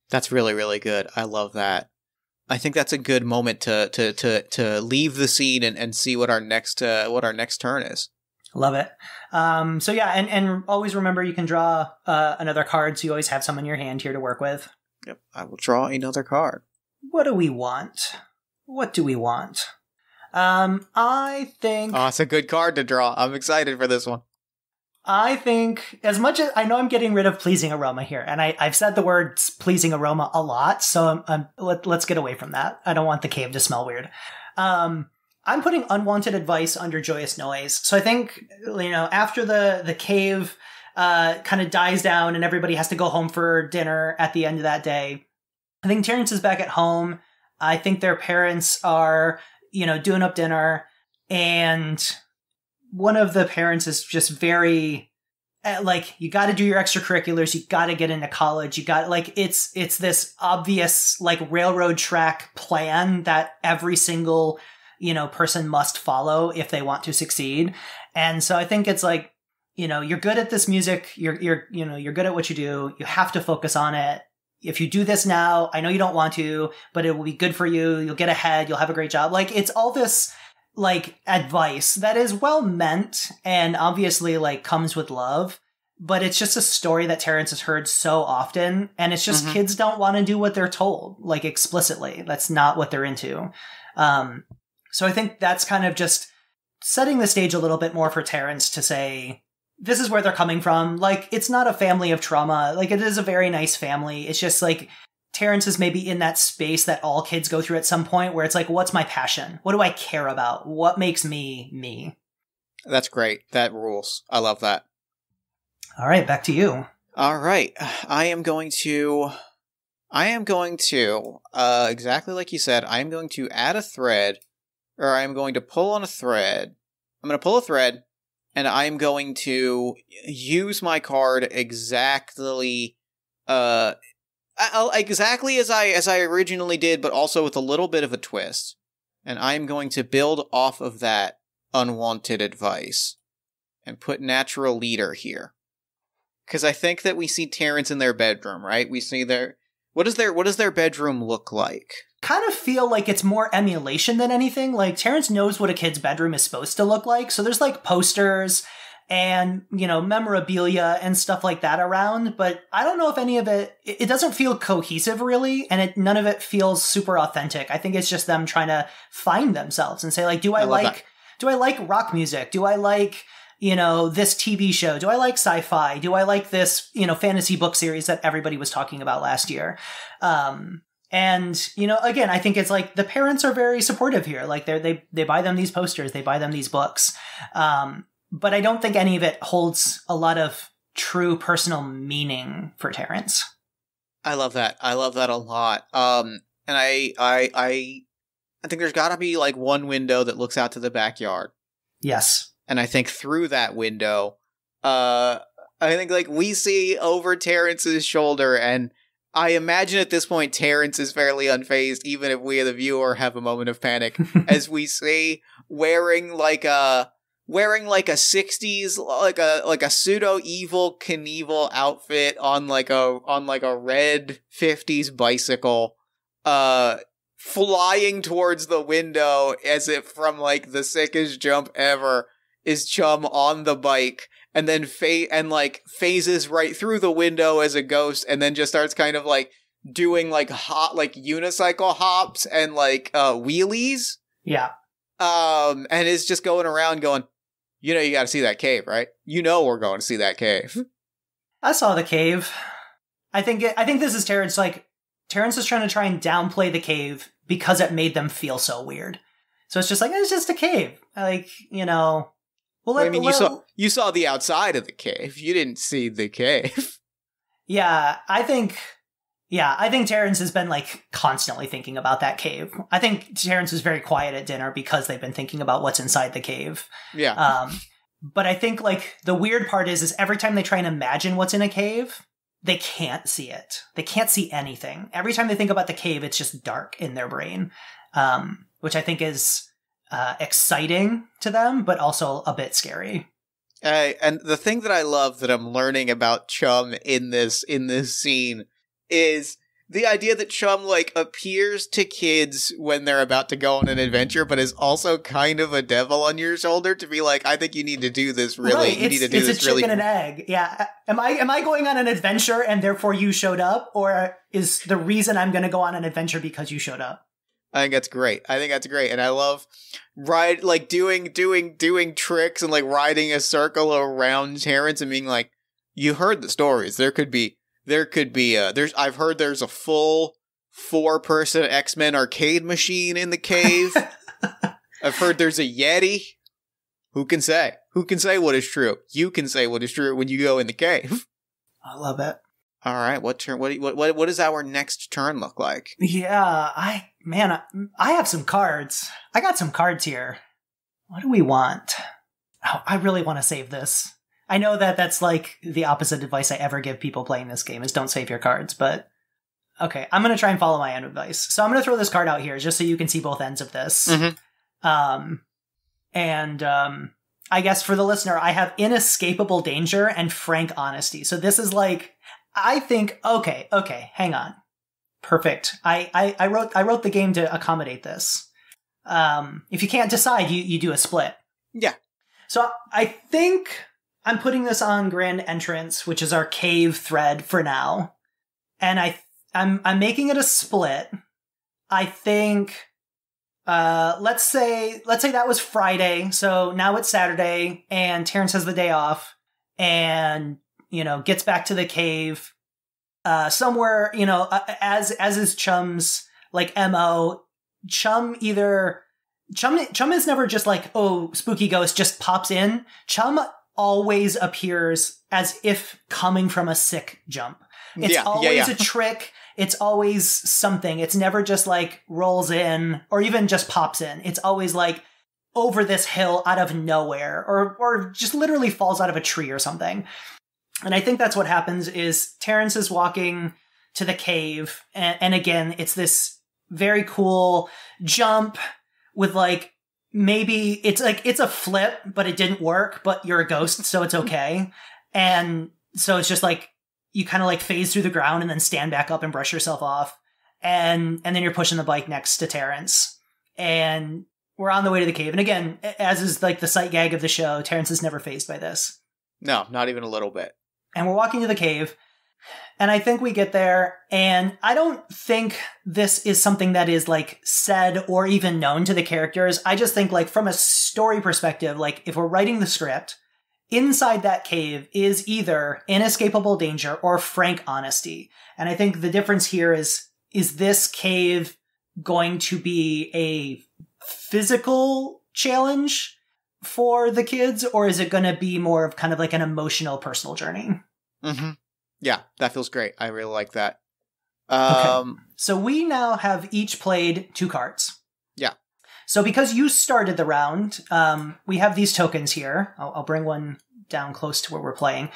That's really, really good. I love that. I think that's a good moment to leave the scene and see what our next turn is. Love it. So yeah, and always remember you can draw another card, so you always have some in your hand here to work with. Yep, I will draw another card. What do we want? I think... Oh, it's a good card to draw. I'm excited for this one. I think, as much as I know I'm getting rid of pleasing aroma here, and I've said the word pleasing aroma a lot, so let's get away from that. I don't want the cave to smell weird. I'm putting unwanted advice under joyous noise. So I think, you know, after the cave kind of dies down and everybody has to go home for dinner at the end of that day, I think Terrence is back at home. I think their parents are, you know, doing up dinner, and one of the parents is just very, like, you got to do your extracurriculars, you got to get into college, you got, like, it's this obvious, like, railroad track plan that every single, you know, person must follow if they want to succeed. And so I think it's like, you know, you're good at this music, you're good at what you do, you have to focus on it. If you do this now, I know you don't want to, but it will be good for you, you'll get ahead, you'll have a great job. Like, it's all this, like, advice that is well meant and obviously, like, comes with love, but it's just a story that Terrence has heard so often, and it's just kids don't want to do what they're told, like, explicitly. That's not what they're into. So I think that's kind of just setting the stage a little bit more for Terrence to say, this is where they're coming from. Like, it's not a family of trauma. Like, it is a very nice family. It's just, like, Terrence is maybe in that space that all kids go through at some point where it's like, what's my passion? What do I care about? What makes me me? That's great. That rules. I love that. All right, back to you. All right. I am going to, exactly like you said, I am going to add a thread or I'm going to pull on a thread. I'm going to pull a thread, and I'm going to use my card exactly exactly as I originally did, but also with a little bit of a twist. And I'm going to build off of that unwanted advice and put natural leader here. Because I think that we see Terrence in their bedroom, right? We see their... What does their bedroom look like? Kind of feel like it's more emulation than anything. Like, Terrence knows what a kid's bedroom is supposed to look like. So there's, like, posters and, memorabilia and stuff like that around. But I don't know if any of it doesn't feel cohesive, really. And none of it feels super authentic. I think it's just them trying to find themselves and say, like, do I like rock music? Do I like... this TV show? Do I like sci-fi? Do I like this, fantasy book series that everybody was talking about last year? And, again, I think it's like the parents are very supportive here. Like they buy them these posters, they buy them these books. But I don't think any of it holds a lot of true personal meaning for Terrence. I love that. I love that a lot. And I think there's gotta be like one window that looks out to the backyard. Yes. And I think through that window, I think like we see over Terrence's shoulder, and I imagine at this point Terrence is fairly unfazed, even if we the viewer have a moment of panic, as we see wearing like a 60s like a pseudo evil Knievel outfit on like a red 50s bicycle, flying towards the window as if from like the sickest jump ever. Is Chum on the bike, and then phases right through the window as a ghost, and then just starts kind of like doing like unicycle hops and like wheelies. Yeah. And is just going around going, you got to see that cave, right? We're going to see that cave. I saw the cave. I think this is Terrence. Like, Terrence is trying and downplay the cave because it made them feel so weird. So it's just like, it's just a cave. Like, Well, you saw the outside of the cave. You didn't see the cave. Yeah, I think Terrence has been like constantly thinking about that cave. I think Terrence is very quiet at dinner because they've been thinking about what's inside the cave. Yeah. But I think like the weird part is every time they try and imagine what's in a cave, they can't see it. They can't see anything. Every time they think about the cave, it's just dark in their brain, which I think is exciting to them, but also a bit scary. And the thing that I love that I'm learning about Chum in this scene is the idea that Chum like appears to kids when they're about to go on an adventure, but is also kind of a devil on your shoulder to be like, I think you need to do this really. Right. You need to do this really. It's a chicken and egg. Yeah. Am I going on an adventure and therefore you showed up, or is the reason I'm going to go on an adventure because you showed up? I think that's great. And I love doing tricks and like riding a circle around Terrence and being like, you heard the stories. I've heard there's a full 4-person X-Men arcade machine in the cave. I've heard there's a Yeti. Who can say what is true? You can say what is true when you go in the cave. I love it. All right, what does our next turn look like? Yeah, I have some cards. I got some cards here. What do we want? Oh, I really want to save this. I know that's like the opposite advice I ever give people playing this game is don't save your cards, but okay, I'm going to try and follow my own advice. So I'm going to throw this card out here just so you can see both ends of this. Mm-hmm. I guess for the listener, I have inescapable danger and frank honesty. So this is like, I think, okay, hang on. Perfect. I wrote the game to accommodate this. If you can't decide, you do a split. Yeah. So I think I'm putting this on Grand Entrance, which is our cave thread for now. And I'm making it a split. I think, let's say that was Friday. So now it's Saturday and Terrence has the day off and, gets back to the cave, somewhere, as is Chum's like MO. Chum is never just like, oh, spooky ghost just pops in. Chum always appears as if coming from a sick jump. It's always a trick. It's always something. It's never just like rolls in or even just pops in. It's always like over this hill out of nowhere or just literally falls out of a tree or something. And I think that's what happens is Terrence is walking to the cave. And again, it's this very cool jump with like, maybe it's a flip, but it didn't work, but you're a ghost, so it's okay. And so it's just like, you kind of like phase through the ground and then stand back up and brush yourself off. And then you're pushing the bike next to Terrence. And we're on the way to the cave. And again, as is like the sight gag of the show, Terrence is never fazed by this. No, not even a little bit. And we're walking to the cave. And I think we get there. And I don't think this is something that is like said or even known to the characters. I just think like from a story perspective, like if we're writing the script, inside that cave is either inescapable danger or frank honesty. And I think the difference here is this cave going to be a physical challenge for the kids, or is it going to be more of kind of like an emotional personal journey? Mm-hmm. Yeah, that feels great. I really like that. Okay. So we now have each played 2 cards. Yeah. So because you started the round, we have these tokens here. I'll bring one down close to where we're playing.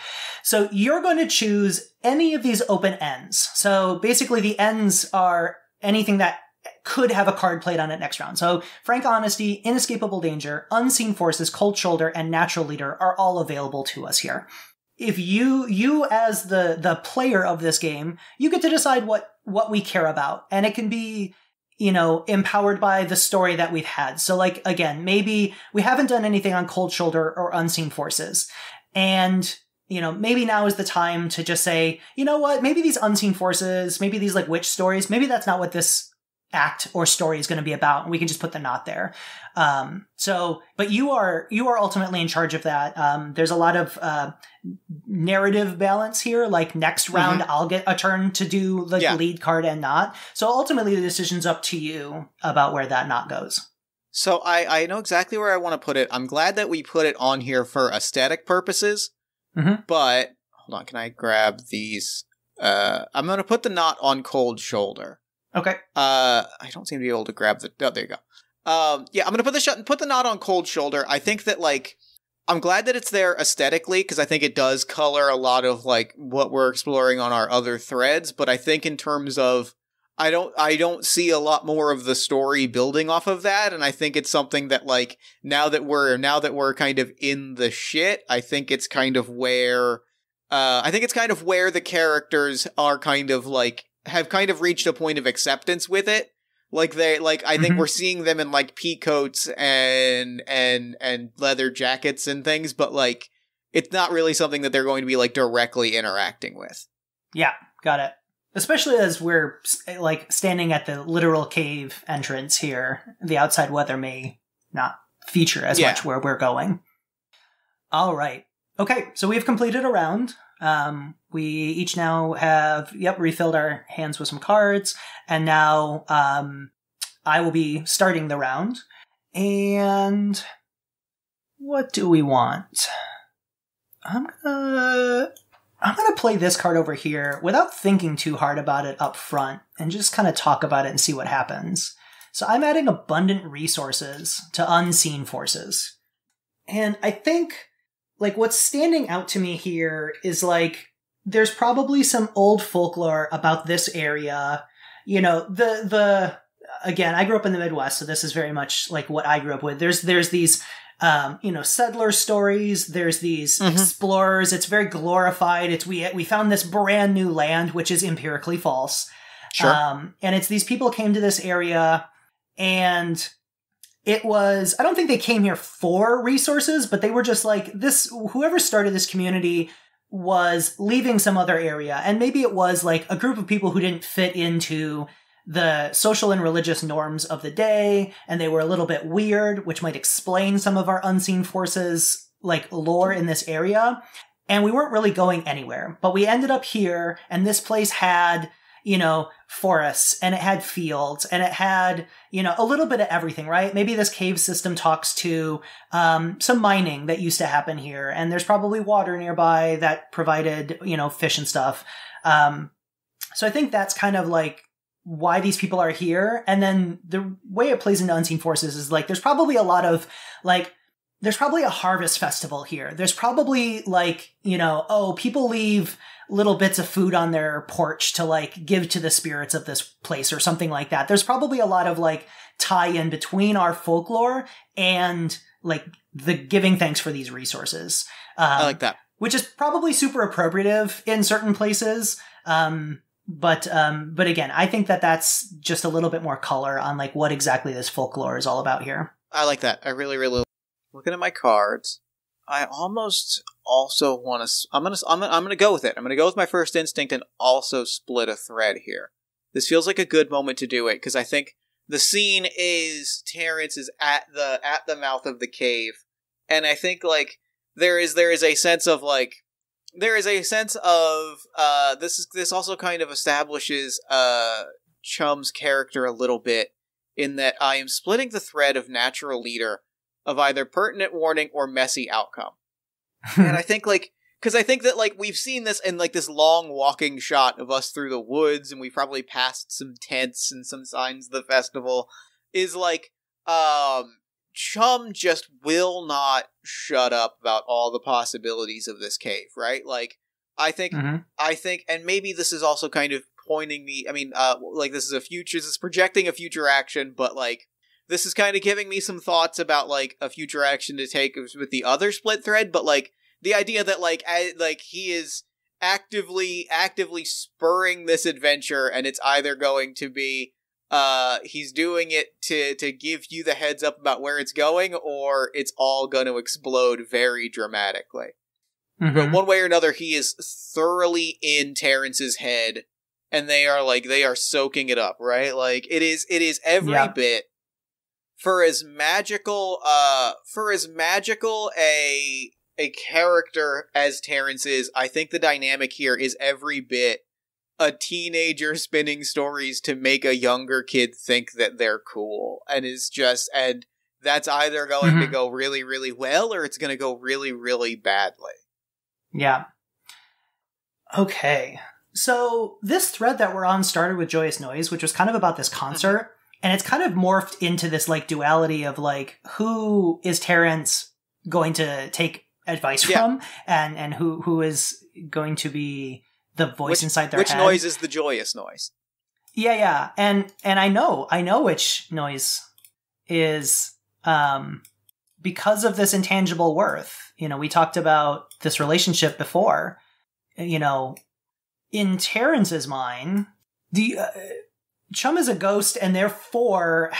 So you're going to choose any of these open ends. So basically the ends are anything that could have a card played on it next round. So frank honesty, inescapable danger, unseen forces, cold shoulder, and natural leader are all available to us here. If you as the player of this game, you get to decide what we care about. And it can be, empowered by the story that we've had. So like, again, maybe we haven't done anything on cold shoulder or unseen forces. And, maybe now is the time to just say, you know what, maybe these unseen forces, maybe these like witch stories, maybe that's not what this act or story is going to be about. And we can just put the knot there. But you are ultimately in charge of that. There's a lot of, narrative balance here. Like next round, I'll get a turn to do the lead card and knot. So ultimately the decision's up to you about where that knot goes. So I know exactly where I want to put it. I'm glad that we put it on here for aesthetic purposes, but hold on. Can I grab these? I'm going to put the knot on cold shoulder. Okay. I don't seem to be able to grab the... Oh, there you go. Yeah, I'm going to put the knot on cold shoulder. I think that, like, I'm glad that it's there aesthetically, because I think it does color a lot of, like, what we're exploring on our other threads, but I think in terms of... I don't see a lot more of the story building off of that, and I think it's something that, like, now that we're kind of in the shit, I think it's kind of where... the characters are kind of, like, have kind of reached a point of acceptance with it. Like I think we're seeing them in like pea coats and leather jackets and things, but like it's not really something that they're going to be like directly interacting with. Yeah, got it. Especially as we're like standing at the literal cave entrance here. The outside weather may not feature as much where we're going. All right. Okay, so we've completed a round. We each now have, refilled our hands with some cards, and now, I will be starting the round. And what do we want? I'm gonna play this card over here without thinking too hard about it up front and just kind of talk about it and see what happens. So I'm adding abundant resources to unseen forces. And I think, like, what's standing out to me here is, like, there's probably some old folklore about this area. Again, I grew up in the Midwest, so this is very much like what I grew up with. There's these, settler stories. There's these explorers. It's very glorified. We found this brand new land, which is empirically false. Sure. And it's these people came to this area, and it was, I don't think they came here for resources, but they were just like whoever started this community was leaving some other area. And maybe it was like a group of people who didn't fit into the social and religious norms of the day, and they were a little bit weird, which might explain some of our unseen forces, like lore in this area. And we weren't really going anywhere, but we ended up here, and this place had, forests, and it had fields, and it had, a little bit of everything, right? Maybe this cave system talks to some mining that used to happen here, and there's probably water nearby that provided, fish and stuff. So I think that's kind of like why these people are here. And then the way it plays into Unseen Forces is like, there's probably a lot of like, there's probably a harvest festival here. There's probably like, you know, oh, people leave little bits of food on their porch to like give to the spirits of this place or something like that. There's probably a lot of like tie-in between our folklore and like the giving thanks for these resources. I like that. Which is probably super appropriative in certain places. But again, I think that that's just a little bit more color on like what exactly this folklore is all about here. I like that. I really, really looking at my cards. I almost also want to. I'm gonna go with it. I'm gonna go with my first instinct and also split a thread here. This feels like a good moment to do it because I think the scene is Terrence is at the mouth of the cave, and I think like there is a sense of like. There is a sense of this also kind of establishes Chum's character a little bit in that I am splitting the thread of natural leader of either pertinent warning or messy outcome. And I think like because I think that like we've seen this in like this long walking shot of us through the woods and we probably passed some tents and some signs of the festival is like Chum just will not shut up about all the possibilities of this cave, right? Like, I think, and maybe this is also kind of pointing me, I mean, like, this is projecting a future action, but, like, this is kind of giving me some thoughts about, like, a future action to take with the other split thread, but, like, the idea that, like, he is actively spurring this adventure, and it's either going to be he's doing it to give you the heads up about where it's going, or it's all going to explode very dramatically. But one way or another, he is thoroughly in Terrence's head, and they are soaking it up, right? Like, it is every bit, for as magical a character as Terrence is, I think the dynamic here is every bit a teenager spinning stories to make a younger kid think that they're cool, and that's either going to go really, really well, or it's going to go really, really badly. Yeah. Okay. So this thread that we're on started with Joyous Noise, which was kind of about this concert, and it's kind of morphed into this like duality of like, who is Terrence going to take advice from, and who is going to be the voice inside their head. Which noise is the joyous noise? Yeah. And I know which noise is, because of this intangible worth. You know, we talked about this relationship before. You know, in Terrence's mind, the Chum is a ghost and therefore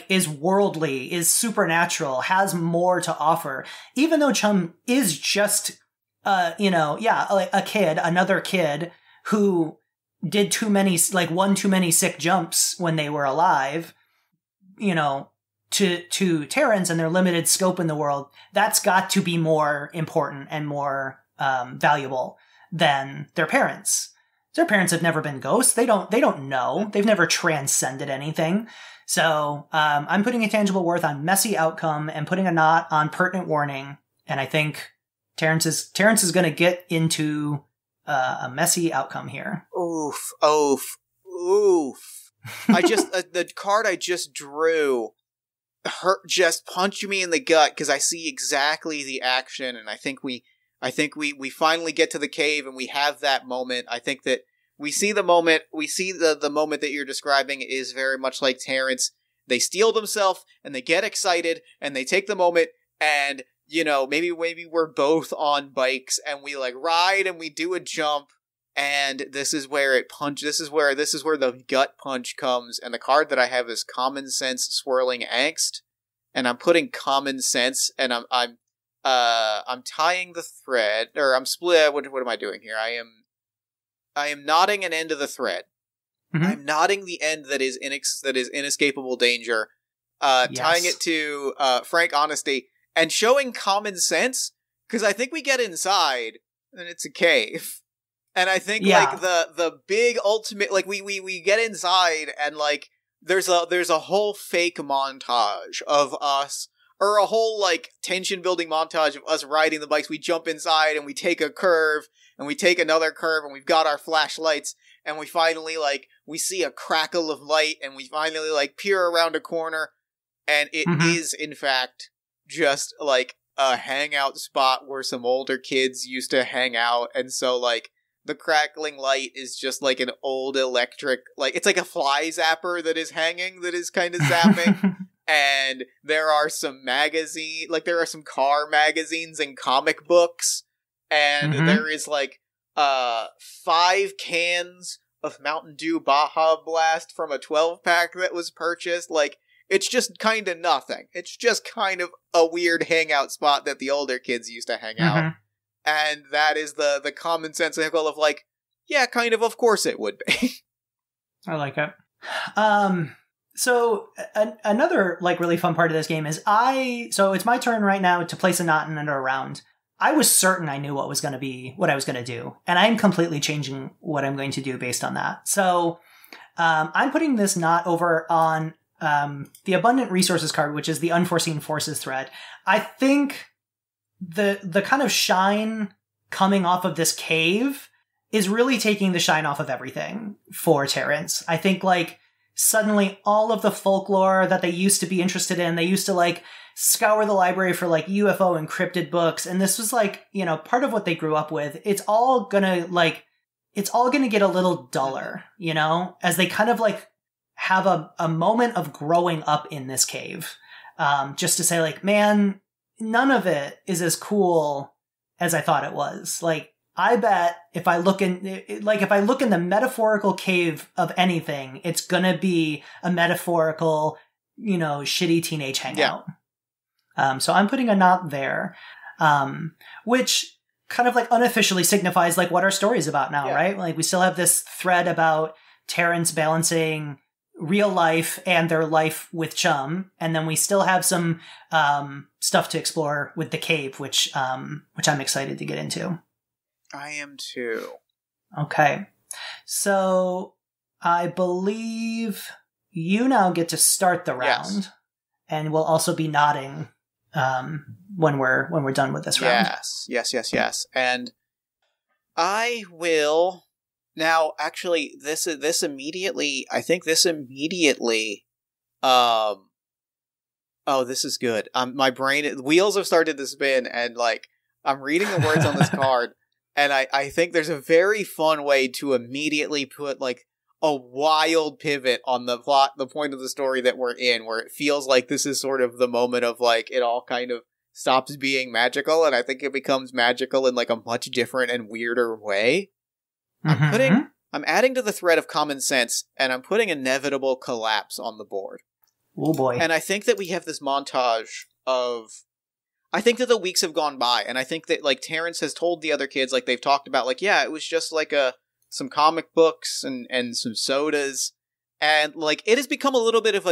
is worldly, is supernatural, has more to offer. Even though Chum is just another kid who did one too many sick jumps when they were alive, you know, to Terrence and their limited scope in the world, that's got to be more important and more valuable than their parents. Their parents have never been ghosts. They don't know. They've never transcended anything. So I'm putting a tangible worth on messy outcome and putting a knot on pertinent warning. And I think Terrence is going to get into a messy outcome here. Oof. The card I just drew just punched me in the gut because I see exactly the action, and I think we finally get to the cave and we have that moment. I think that we see the moment. We see the moment that you're describing is very much like Terrence. They steel themselves and they get excited and they take the moment and, you know, maybe we're both on bikes and we like ride and we do a jump, and this is where this is where the gut punch comes. And the card that I have is Common Sense Swirling Angst, and I'm putting common sense, and I'm tying the thread, or I'm split. What am I doing here? I am knotting an end of the thread. I'm knotting the end that is inescapable danger, tying it to frank honesty. And showing common sense, because I think we get inside, and it's a cave. And I think, like, the big ultimate, like, we get inside, and, like, there's a whole fake montage of us, or a whole, like, tension-building montage of us riding the bikes. We jump inside, and we take a curve, and we take another curve, and we've got our flashlights, and we finally, like, we see a crackle of light, and we finally, like, peer around a corner, and it is, in fact, just, like, a hangout spot where some older kids used to hang out, and so, like, the crackling light is just, like, an old electric, like, it's like a fly zapper that is hanging, that is kind of zapping, and there are some there are some car magazines and comic books, and there is, like, 5 cans of Mountain Dew Baja Blast from a 12-pack that was purchased. Like, it's just kind of nothing. It's just kind of a weird hangout spot that the older kids used to hang out. And that is the commonsensical of, like, yeah, kind of course it would be. I like it. So another, like, really fun part of this game is so it's my turn right now to place a knot in a round. I was certain I knew what I was going to do, and I'm completely changing what I'm going to do based on that. So I'm putting this knot over on the Abundant Resources card, which is the Unforeseen Forces thread. I think the kind of shine coming off of this cave is really taking the shine off of everything for Terrence. I think, like, suddenly all of the folklore that they used to be interested in, they used to, like, scour the library for, like, UFO encrypted books, and this was, like, you know, part of what they grew up with. It's all gonna get a little duller, you know, as they kind of, like, have a moment of growing up in this cave. Just to say, like, man, none of it is as cool as I thought it was. Like, I bet if I look in the metaphorical cave of anything, it's gonna be a metaphorical, you know, shitty teenage hangout. Yeah. So I'm putting a knot there, which kind of, like, unofficially signifies, like, what our story is about now, right? Like, we still have this thread about Terrence balancing real life and their life with Chum, and then we still have some stuff to explore with the cave, which I'm excited to get into. I am too. Okay, so I believe you now get to start the round, and we'll also be nodding when we're done with this round. Yes. And I will now. Actually, this immediately. Oh, this is good. My brain wheels have started to spin, and, like, I'm reading the words on this card, and I think there's a very fun way to immediately put, like, a wild pivot on the plot, the point of the story that we're in, where it feels like this is sort of the moment of, like, it all kind of stops being magical, and I think it becomes magical in, like, a much different and weirder way. I'm adding to the thread of common sense, and I'm putting inevitable collapse on the board. Oh boy. And I think that we have this montage of, I think that the weeks have gone by, and I think that, like, Terrence has told the other kids, like, they've talked about, like, yeah, it was just, like, some comic books and some sodas, and, like, it has become a little bit of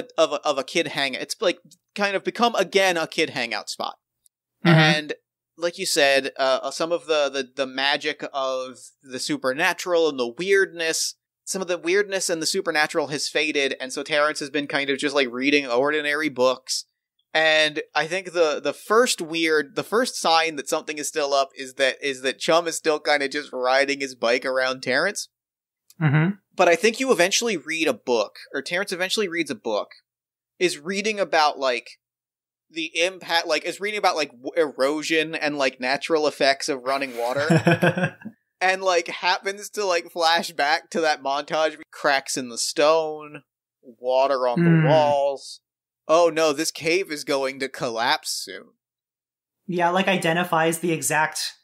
a kid hangout. It's, like, kind of become again a kid hangout spot. And like you said, some of the magic of the supernatural and the weirdness, some of the weirdness and the supernatural has faded, and so Terrence has been kind of just, like, reading ordinary books. And I think the first sign that something is still up is that Chum is still kind of just riding his bike around Terrence. But I think you eventually read a book, or Terrence eventually reads a book, is reading about, like, the impact, like, is reading about, like, erosion and, like, natural effects of running water. And, like, happens to, like, flash back to that montage, cracks in the stone, water on the walls. Oh no, this cave is going to collapse soon. Yeah, like, identifies the exact,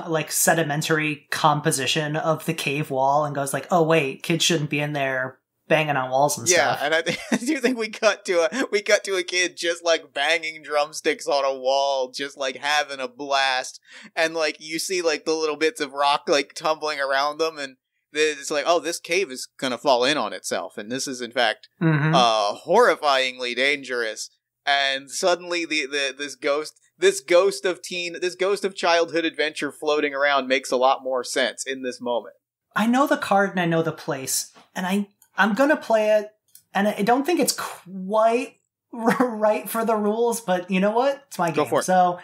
like, sedimentary composition of the cave wall and goes, like, oh wait, kids shouldn't be in there banging on walls and stuff. Yeah, and I do think we cut to a kid just, like, banging drumsticks on a wall, just, like, having a blast, and, like, you see, like, the little bits of rock, like, tumbling around them, and it's like, oh, this cave is gonna fall in on itself, and this is, in fact, horrifyingly dangerous. And suddenly, this ghost of childhood adventure floating around makes a lot more sense in this moment. I know the card and I know the place, and I'm gonna play it, and I don't think it's quite right for the rules, but you know what? It's my game. Go for it. So,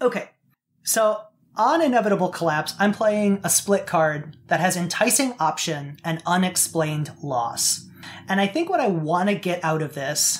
okay. So on inevitable collapse, I'm playing a split card that has enticing option and unexplained loss. And I think what I want to get out of this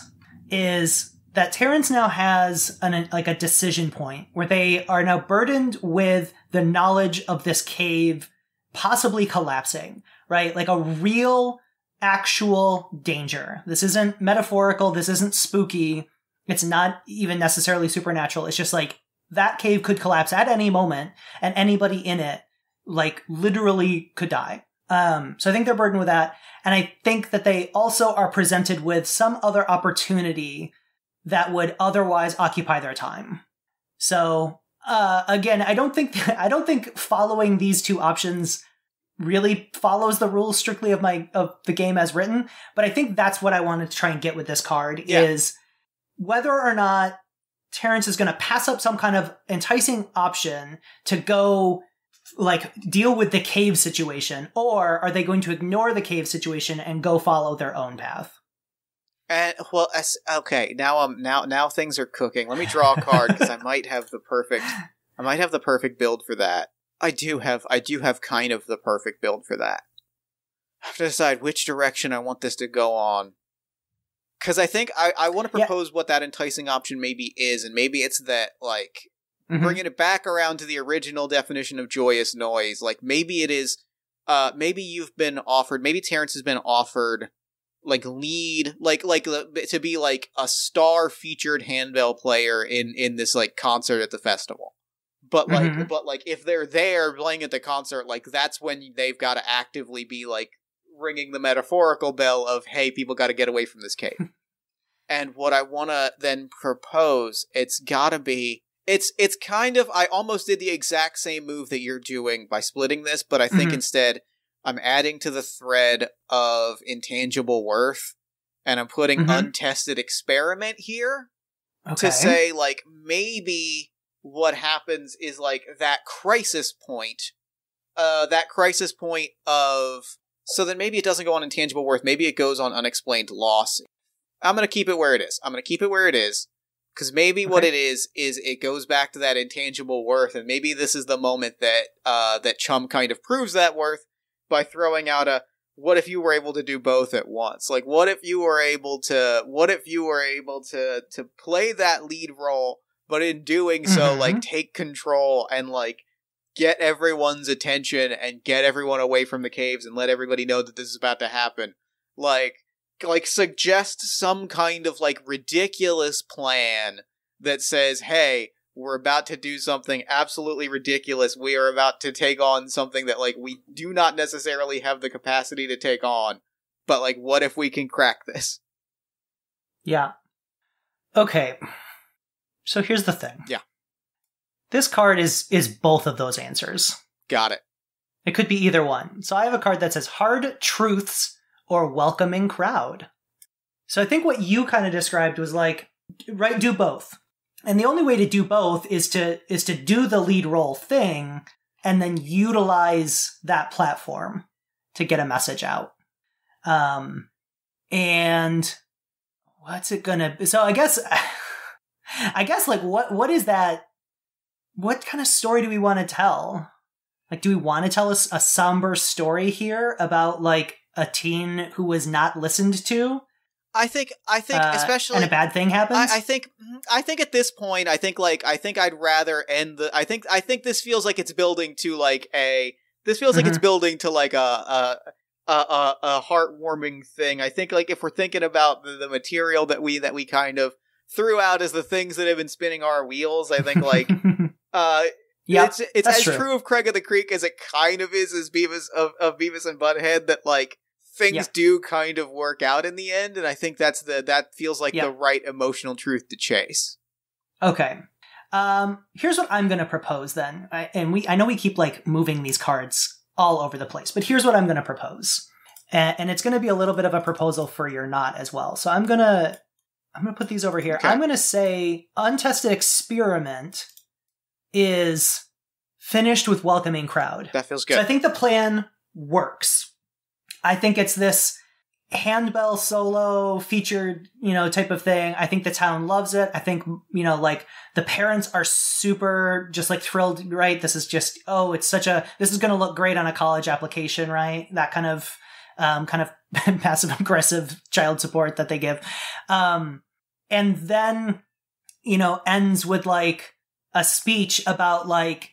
is that Terrence now has a decision point where they are now burdened with the knowledge of this cave possibly collapsing, right? Like a real, actual danger. This isn't metaphorical. This isn't spooky. It's not even necessarily supernatural. It's just like that cave could collapse at any moment and anybody in it, like, literally could die. So I think they're burdened with that. And I think that they also are presented with some other opportunity that would otherwise occupy their time. So, again, I don't think following these two options really follows the rules strictly of the game as written. But I think that's what I wanted to try and get with this card is whether or not Terrence is going to pass up some kind of enticing option to go like deal with the cave situation, or are they going to ignore the cave situation and go follow their own path? Well, okay. Now things are cooking. Let me draw a card because I might have the perfect build for that. I do have kind of the perfect build for that. I have to decide which direction I want this to go on. Because I think I want to propose what that enticing option maybe is, and maybe it's that, like, bringing it back around to the original definition of joyous noise. Like, maybe it is, maybe Terrence has been offered, like, lead, like to be, like, a star-featured handbell player in this, like, concert at the festival. But, like, if they're there playing at the concert, like, that's when they've got to actively be, like, ringing the metaphorical bell of, hey, people got to get away from this cave. And what I want to then propose, it's gotta be, it's kind of, I almost did the exact same move that you're doing by splitting this, but I think instead I'm adding to the thread of intangible worth, and I'm putting untested experiment here to say, like, maybe what happens is, like, that crisis point of, so then maybe it doesn't go on intangible worth, maybe it goes on unexplained loss. I'm going to keep it where it is. Because maybe what it is it goes back to that intangible worth, and maybe this is the moment that that Chum kind of proves that worth by throwing out a, what if you were able to do both at once? Like, what if you were able to play that lead role, but in doing so, like, take control and, like, get everyone's attention and get everyone away from the caves and let everybody know that this is about to happen. Like suggest some kind of, like, ridiculous plan that says, hey, we're about to do something absolutely ridiculous. We are about to take on something that, like, we do not necessarily have the capacity to take on. But, like, what if we can crack this? Yeah. Okay. So here's the thing. Yeah. This card is both of those answers. Got it. It could be either one. So I have a card that says Hard Truths or Welcoming Crowd. So I think what you kind of described was, like, right, do both. And the only way to do both is to do the lead role thing and then utilize that platform to get a message out. And what's it gonna be? So I guess like what is that? What kind of story do we want to tell? Like, do we want to tell us a somber story here about, like, a teen who was not listened to? I think especially, and a bad thing happens. I think at this point, I think I'd rather end the. I think this feels like it's building to, like, it's building to, like, a heartwarming thing. I think, like, if we're thinking about the material that we kind of threw out as the things that have been spinning our wheels, I think, like, it's as true of Craig of the Creek as it kind of is as Beavis of Beavis and Butthead, that, like, things do kind of work out in the end, and I think that feels like the right emotional truth to chase. Okay. Here's what I'm going to propose then. I know we keep, like, moving these cards all over the place, but here's what I'm going to propose. And it's going to be a little bit of a proposal for your not as well. So I'm going to put these over here. Okay. I'm going to say Untested Experiment is finished with Welcoming Crowd. That feels good. So I think the plan works. I think it's this handbell solo featured, type of thing. I think the town loves it. I think, like the parents are super just like thrilled, right? This is just, this is going to look great on a college application, right? That kind of passive aggressive child support that they give. And then, ends with like a speech about like,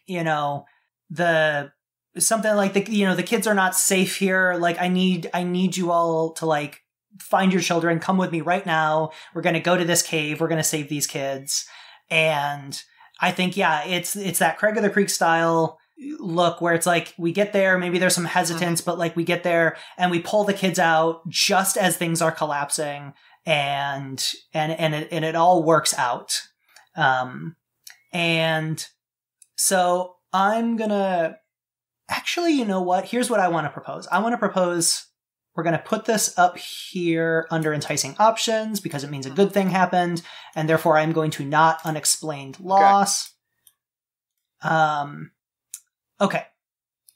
something like the kids are not safe here. Like I need you all to like find your children. Come with me right now. We're going to go to this cave. We're going to save these kids. And I think, it's that Craig of the Creek style look where it's like we get there, maybe there's some hesitance, but like we get there and we pull the kids out just as things are collapsing and it all works out. And so I'm gonna actually, you know what? Here's what I want to propose. We're going to put this up here under enticing options because it means a good thing happened, and therefore I'm going to not unexplained loss. Okay.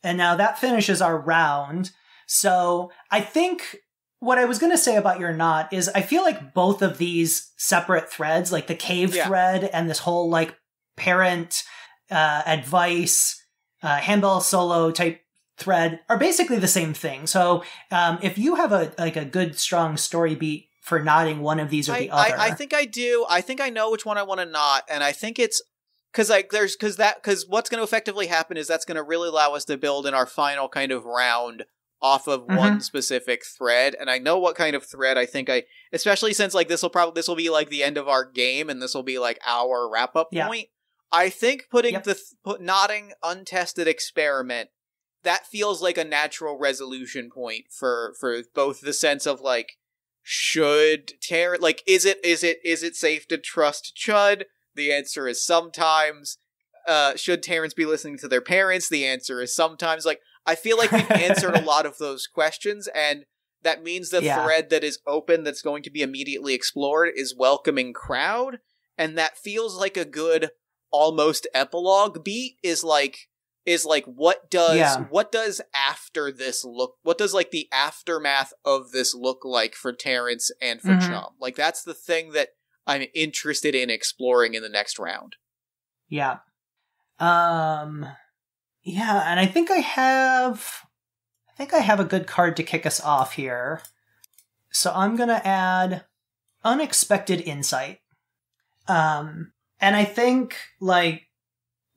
And now that finishes our round. So I think what I was going to say about your not is I feel like both of these separate threads, like the cave thread and this whole like parent advice, handbell solo type thread are basically the same thing. So if you have a good strong story beat for nodding one of these or the other, I think I do. I think I know which one I want to knot, and I think it's because what's going to effectively happen is that's going to really allow us to build in our final kind of round off of one specific thread, and I know what kind of thread I think especially since like this will be like the end of our game, and this will be like our wrap up point. I think putting knotting untested experiment, that feels like a natural resolution point for both the sense of like, should Terrence, like, is it safe to trust Chud? The answer is sometimes. Should Terrence be listening to their parents? The answer is sometimes. Like, I feel like we've answered a lot of those questions, and that means the thread that is open that's going to be immediately explored is welcoming crowd, and that feels like a good almost epilogue beat is like what does after this look, what does like the aftermath of this look like for Terrence and for Chum? Like that's the thing that I'm interested in exploring in the next round. Yeah. And I think I have a good card to kick us off here. So I'm going to add unexpected insight. And I think like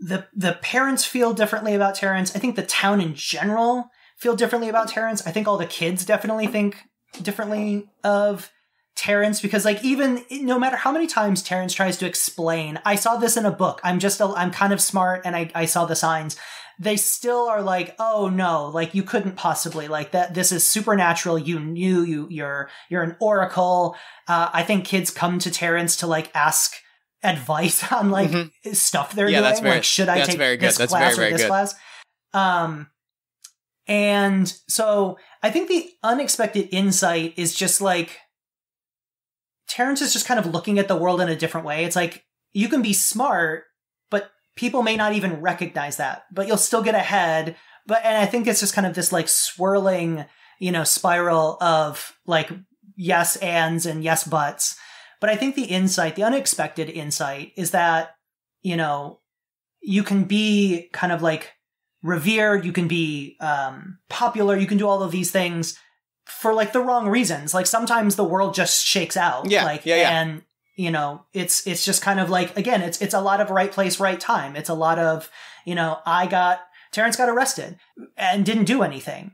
the parents feel differently about Terrence. I think the town in general feel differently about Terrence. I think all the kids definitely think differently of Terrence because like even no matter how many times Terrence tries to explain, I saw this in a book. I'm kind of smart and I saw the signs. They still are like, oh no, like you couldn't possibly like that. This is supernatural. You knew you're an oracle. I think kids come to Terrence to like ask advice on like stuff they're doing. Like, should I take this class or this class? And so I think the unexpected insight is just like Terrence is just kind of looking at the world in a different way. It's like you can be smart, but people may not even recognize that, but you'll still get ahead. And I think it's just kind of this like swirling, spiral of like yes ands and yes buts. But I think the unexpected insight is that, you can be kind of like revered, you can be popular, you can do all of these things for like the wrong reasons. Like sometimes the world just shakes out. And, it's just kind of like, again, it's a lot of right place, right time. It's a lot of, Terrence got arrested and didn't do anything.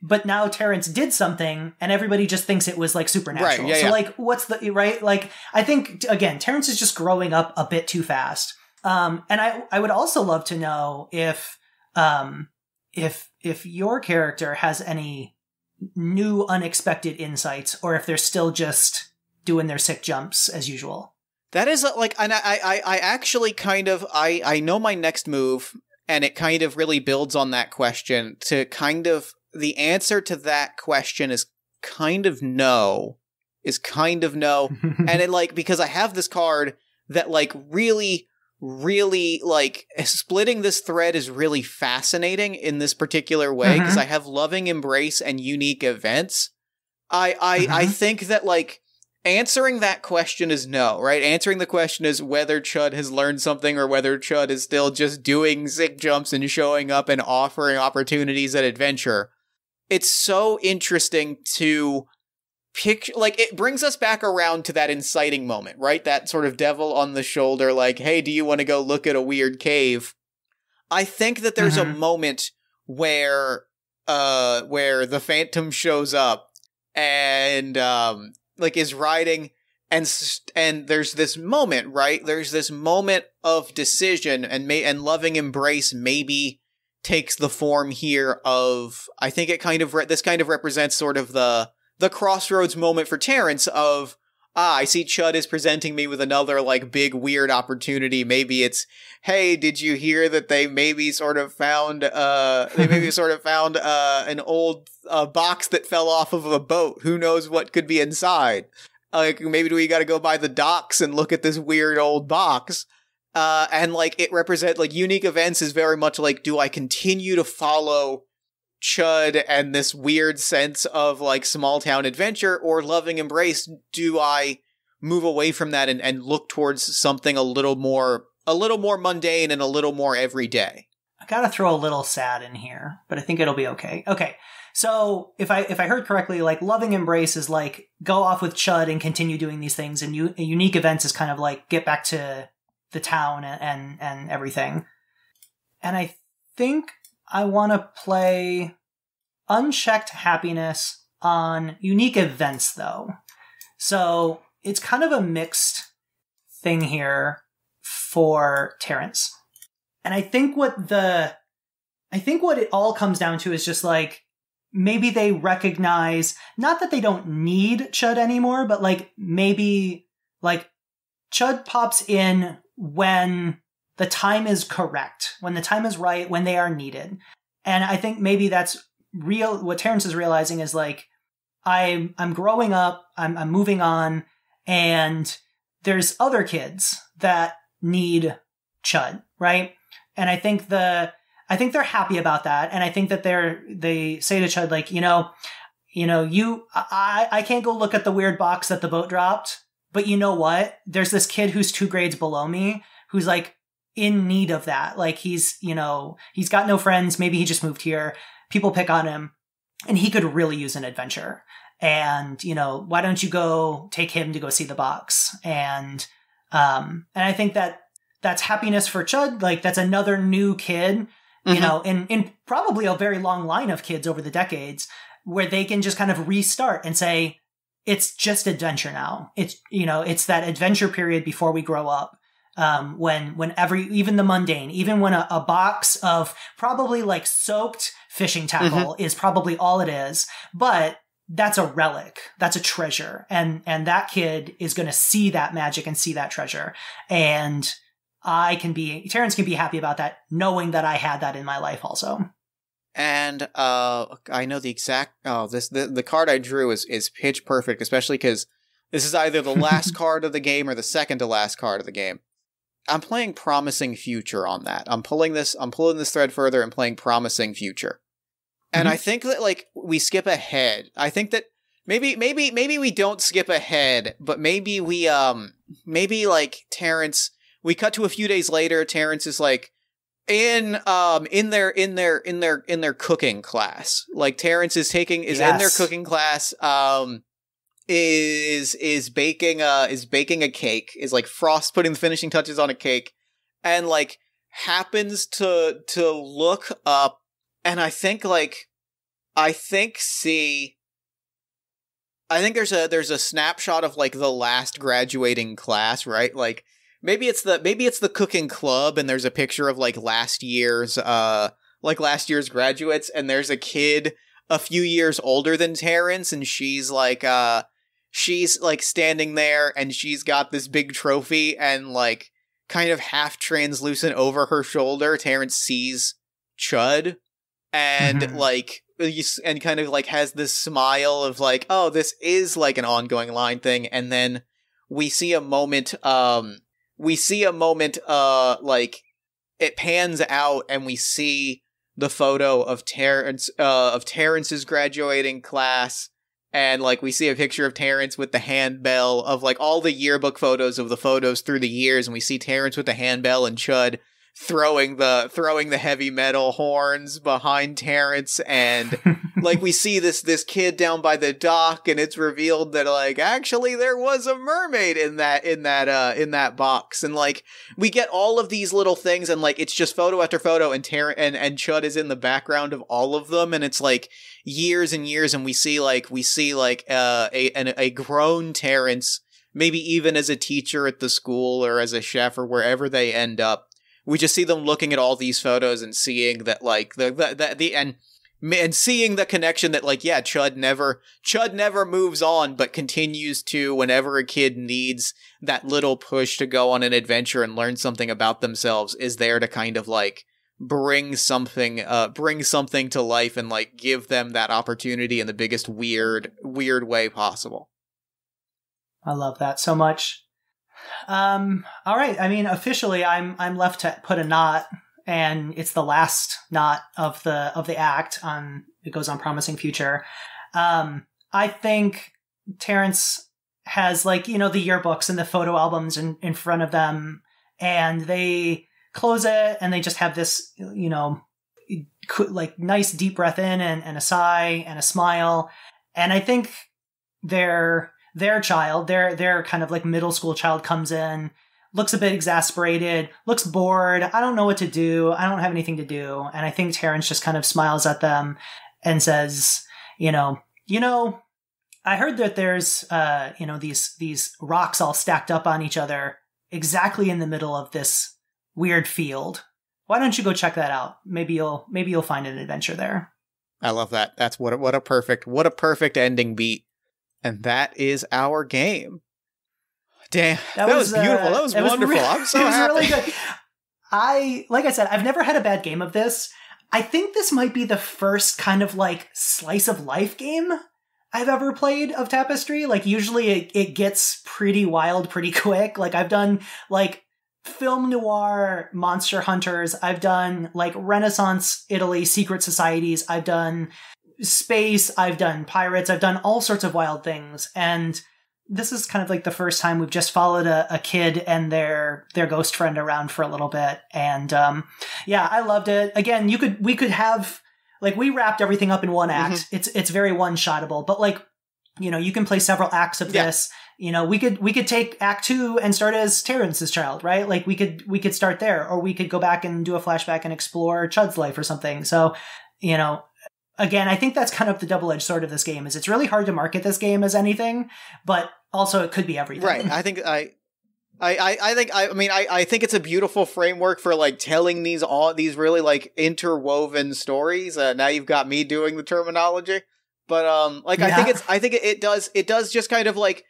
But now Terrence did something and everybody just thinks it was like supernatural. Right, like, what's the, right? Like, I think, again, Terrence is just growing up a bit too fast. And I would also love to know if your character has any new unexpected insights or if they're still just doing their sick jumps as usual. That is like, and I actually kind of, I know my next move and it kind of really builds on that question to kind of, the answer to that question is kind of no. And it like, because I have this card that like really like splitting this thread is really fascinating in this particular way because I have loving embrace and unique events. I think that, like, answering that question is no, right? Answering the question is whether Chud has learned something or whether Chud is still just doing sick jumps and showing up and offering opportunities at adventure. It's so interesting to picture, like, it brings us back around to that inciting moment, right? That sort of devil on the shoulder, like, hey, do you want to go look at a weird cave? I think that there's a moment where the Phantom shows up and, like, is riding, and there's this moment, right? There's this moment of decision, and loving embrace maybe takes the form here of, I think it kind of, this kind of represents sort of the crossroads moment for Terrence of, I see Chud is presenting me with another, like, big weird opportunity. Maybe it's, hey, did you hear that they maybe sort of found, an old box that fell off of a boat? Who knows what could be inside? Like, maybe we gotta go by the docks and look at this weird old box. And, like, it represents, like, unique events is very much like, do I continue to follow Chud and this weird sense of, like, small town adventure, or loving embrace? Do I move away from that and look towards something a little more mundane and a little more everyday? I gotta throw a little sad in here, but I think it'll be okay. Okay. So if I heard correctly, like, loving embrace is like go off with Chud and continue doing these things, and unique events is kind of like get back to the town and everything. And I think I want to play unchecked happiness on unique events, though. So it's kind of a mixed thing here for Terrence. And I think what it all comes down to is just like, maybe they recognize, not that they don't need Chud anymore, but like maybe like Chud pops in when the time is correct, when the time is right, when they are needed. And I think maybe that's real. What Terrence is realizing is like, I'm growing up, I'm moving on, and there's other kids that need Chud, right? And I think they're happy about that. And I think that they say to Chud, like, I can't go look at the weird box that the boat dropped, but you know what? There's this kid who's 2 grades below me who's like in need of that. Like he's got no friends. Maybe he just moved here. People pick on him and he could really use an adventure. And, why don't you go take him to go see the box? And I think that's happiness for Chud. Like that's another new kid, in probably a very long line of kids over the decades where they can just kind of restart and say, it's just adventure now. It's, it's that adventure period before we grow up. Even the mundane, even when a box of probably like soaked fishing tackle is probably all it is, but that's a relic. That's a treasure. And that kid is going to see that magic and see that treasure. And Terrence can be happy about that, knowing that I had that in my life also. And I know the exact the card I drew is pitch perfect, especially because this is either the last card of the game or the second to last card of the game. I'm playing Promising Future on that. I'm pulling this thread further and playing Promising Future. And I think that like we skip ahead. I think that maybe we don't skip ahead, but maybe we like Terrence, we cut to a few days later. Terrence is like in their cooking class. Like Terrence is in their cooking class, is baking a cake, is like putting the finishing touches on a cake, and like happens to look up, and I think there's a snapshot of like the last graduating class, right? Like maybe it's the cooking club, and there's a picture of like last year's graduates, and there's a kid a few years older than Terrence, and she's like standing there, and she's got this big trophy, and like kind of half translucent over her shoulder, Terrence sees Chud, and and kind of like has this smile of like, oh, this is like an ongoing line thing. And then we see a moment, like it pans out, and we see the photo of Terrence's graduating class, And, like, we see a picture of Terrence with the handbell of, like, all the yearbook photos of the photos through the years. And we see Terrence with the handbell and Chud throwing the heavy metal horns behind Terrence. And, like, we see this kid down by the dock, and it's revealed that, like, actually there was a mermaid in that box. And, like, we get all of these little things, and, like, it's just photo after photo, and and Chud is in the background of all of them. And it's, like, years and years, and we see a grown Terrence, maybe even as a teacher at the school or as a chef or wherever they end up. We just see them looking at all these photos and seeing that, like, and seeing the connection that, like, yeah, Chud never moves on, but continues to, whenever a kid needs that little push to go on an adventure and learn something about themselves, is there to kind of, like, bring something to life and, like, give them that opportunity in the biggest weird way possible. I love that so much. All right. I mean, officially, I'm left to put a knot, and it's the last knot of the act. It goes on Promising Future. I think Terrence has, like, you know, the yearbooks and the photo albums in front of them, and they close it, and they just have this, you know, like, nice deep breath in and a sigh and a smile. And I think their child, their kind of, like, middle school child comes in, looks a bit exasperated, looks bored. I don't know what to do. I don't have anything to do. And I think Terrence just kind of smiles at them and says, you know, I heard that there's, these rocks all stacked up on each other exactly in the middle of this weird field. Why don't you go check that out? Maybe you'll find an adventure there. I love that. That's what a perfect ending beat. And that is our game. Damn, that was beautiful. That was wonderful. I'm so happy. It was really good. Like I said, I've never had a bad game of this. I think this might be the first kind of, like, slice of life game I've ever played of Tapestry. Like, usually it gets pretty wild pretty quick. Like, I've done, like, film noir monster hunters. I've done, like, Renaissance Italy secret societies. I've done space. I've done pirates. I've done all sorts of wild things. And this is kind of like the first time we've just followed a kid and their ghost friend around for a little bit. And yeah, I loved it. Again, we could have, like, we wrapped everything up in one act. Mm-hmm. It's very one-shotable, but, like, you know, you can play several acts of this. You know, we could take Act 2 and start as Terrence's child, right? Like, we could start there, or we could go back and do a flashback and explore Chud's life or something. So, you know, again, I think that's kind of the double-edged sword of this game. Is it's really hard to market this game as anything, but also it could be everything. Right. I think it's a beautiful framework for, like, telling these really, like, interwoven stories. Now you've got me doing the terminology, but I think it does just kind of, like,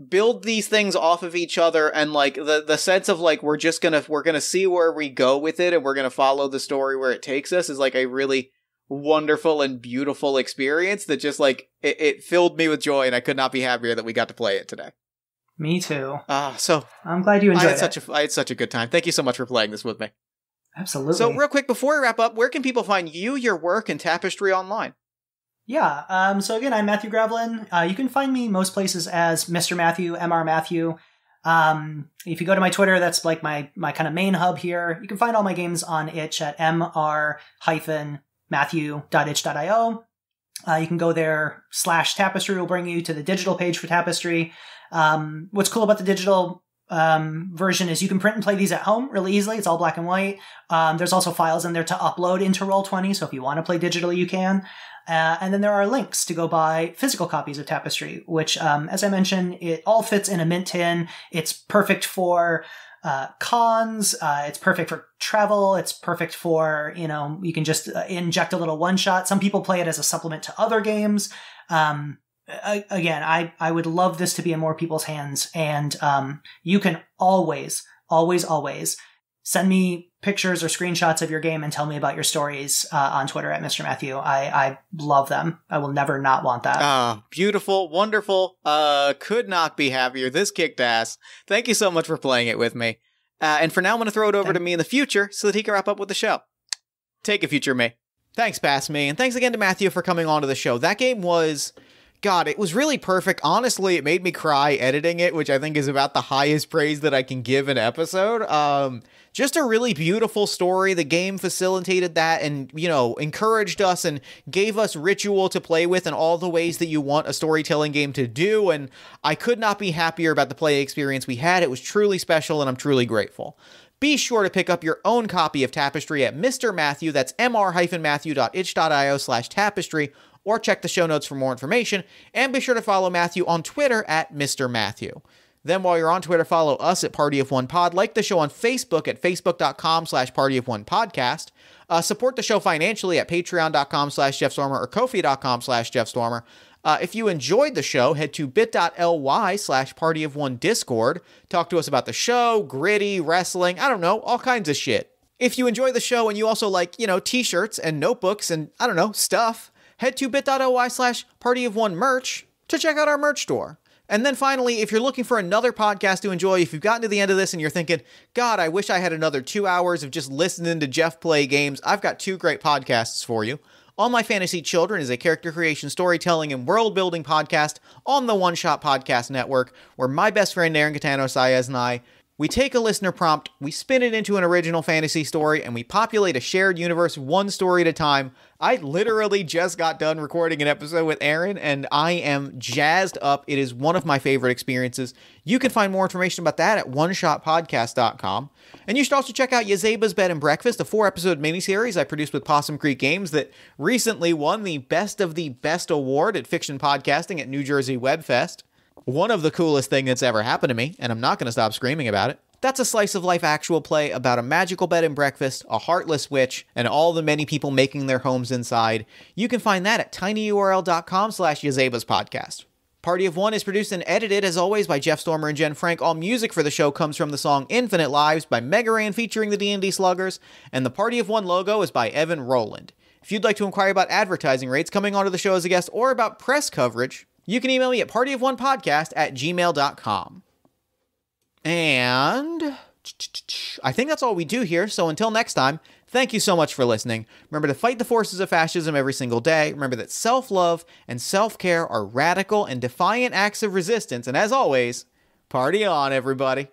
build these things off of each other, and, like, the sense of, like, we're gonna see where we go with it, and we're gonna follow the story where it takes us, is, like, a really wonderful and beautiful experience that just, like, it filled me with joy, and I could not be happier that we got to play it today. Me too. So I'm glad you enjoyed it. I had such a good time. Thank you so much for playing this with me. Absolutely. So real quick, before we wrap up, where can people find you, your work, and Tapestry online? Yeah. So again, I'm Matthew Gravlin. You can find me most places as Mr. Matthew, Mr. Matthew. If you go to my Twitter, that's, like, my kind of main hub here. You can find all my games on itch at mr-matthew.itch.io. You can go there, /Tapestry will bring you to the digital page for Tapestry. What's cool about the digital version is you can print and play these at home really easily. It's all black and white. There's also files in there to upload into Roll20, so if you want to play digitally, you can. And then there are links to go buy physical copies of Tapestry, which, as I mentioned, it all fits in a mint tin. It's perfect for cons. It's perfect for travel. It's perfect for, you know, you can just inject a little one-shot. Some people play it as a supplement to other games. Again, I would love this to be in more people's hands. And you can always send me pictures or screenshots of your game and tell me about your stories on Twitter at Mr. Matthew. I love them. I will never not want that. Beautiful, wonderful. Could not be happier. This kicked ass. Thank you so much for playing it with me. And for now, I'm going to throw it over to me in the future so that he can wrap up with the show. Take it, future me. Thanks, past me. And thanks again to Matthew for coming on to the show. That game was God, it was really perfect. Honestly, it made me cry editing it, which I think is about the highest praise that I can give an episode. Just a really beautiful story. The game facilitated that and, you know, encouraged us and gave us ritual to play with in all the ways that you want a storytelling game to do. And I could not be happier about the play experience we had. It was truly special, and I'm truly grateful. Be sure to pick up your own copy of Tapestry at Mr. Matthew. That's mr-matthew.itch.io/tapestry, or check the show notes for more information. And be sure to follow Matthew on Twitter at Mr. Matthew. Then while you're on Twitter, follow us at Party of One Pod. Like the show on Facebook at facebook.com/partyofonepodcast. Support the show financially at patreon.com/JeffStormer or ko-fi.com/JeffStormer. If you enjoyed the show, head to bit.ly/partyofonediscord. Talk to us about the show, gritty, wrestling, I don't know, all kinds of shit. If you enjoy the show and you also like, you know, t-shirts and notebooks and, I don't know, stuff, head to bit.ly/partyofonemerch to check out our merch store. And then finally, if you're looking for another podcast to enjoy, if you've gotten to the end of this and you're thinking, God, I wish I had another 2 hours of just listening to Jeff play games, I've got 2 great podcasts for you. All My Fantasy Children is a character creation, storytelling, and world-building podcast on the One Shot Podcast Network, where my best friend Aaron Catano Saez and I, we take a listener prompt, we spin it into an original fantasy story, and we populate a shared universe one story at a time. I literally just got done recording an episode with Aaron, and I am jazzed up. It is one of my favorite experiences. You can find more information about that at oneshotpodcast.com. And you should also check out Yazeba's Bed and Breakfast, a 4-episode miniseries I produced with Possum Creek Games that recently won the Best of the Best award at Fiction Podcasting at New Jersey WebFest. One of the coolest things that's ever happened to me, and I'm not going to stop screaming about it. That's a slice of life actual play about a magical bed and breakfast, a heartless witch, and all the many people making their homes inside. You can find that at tinyurl.com/Yazeba's podcast. Party of One is produced and edited, as always, by Jeff Stormer and Jen Frank. All music for the show comes from the song Infinite Lives by Mega Ran featuring the D&D Sluggers, and the Party of One logo is by Evan Rowland. If you'd like to inquire about advertising rates, coming onto the show as a guest, or about press coverage, you can email me at partyofonepodcast@gmail.com. And I think that's all we do here, so until next time, thank you so much for listening. Remember to fight the forces of fascism every single day. Remember that self-love and self-care are radical and defiant acts of resistance. And as always, party on, everybody.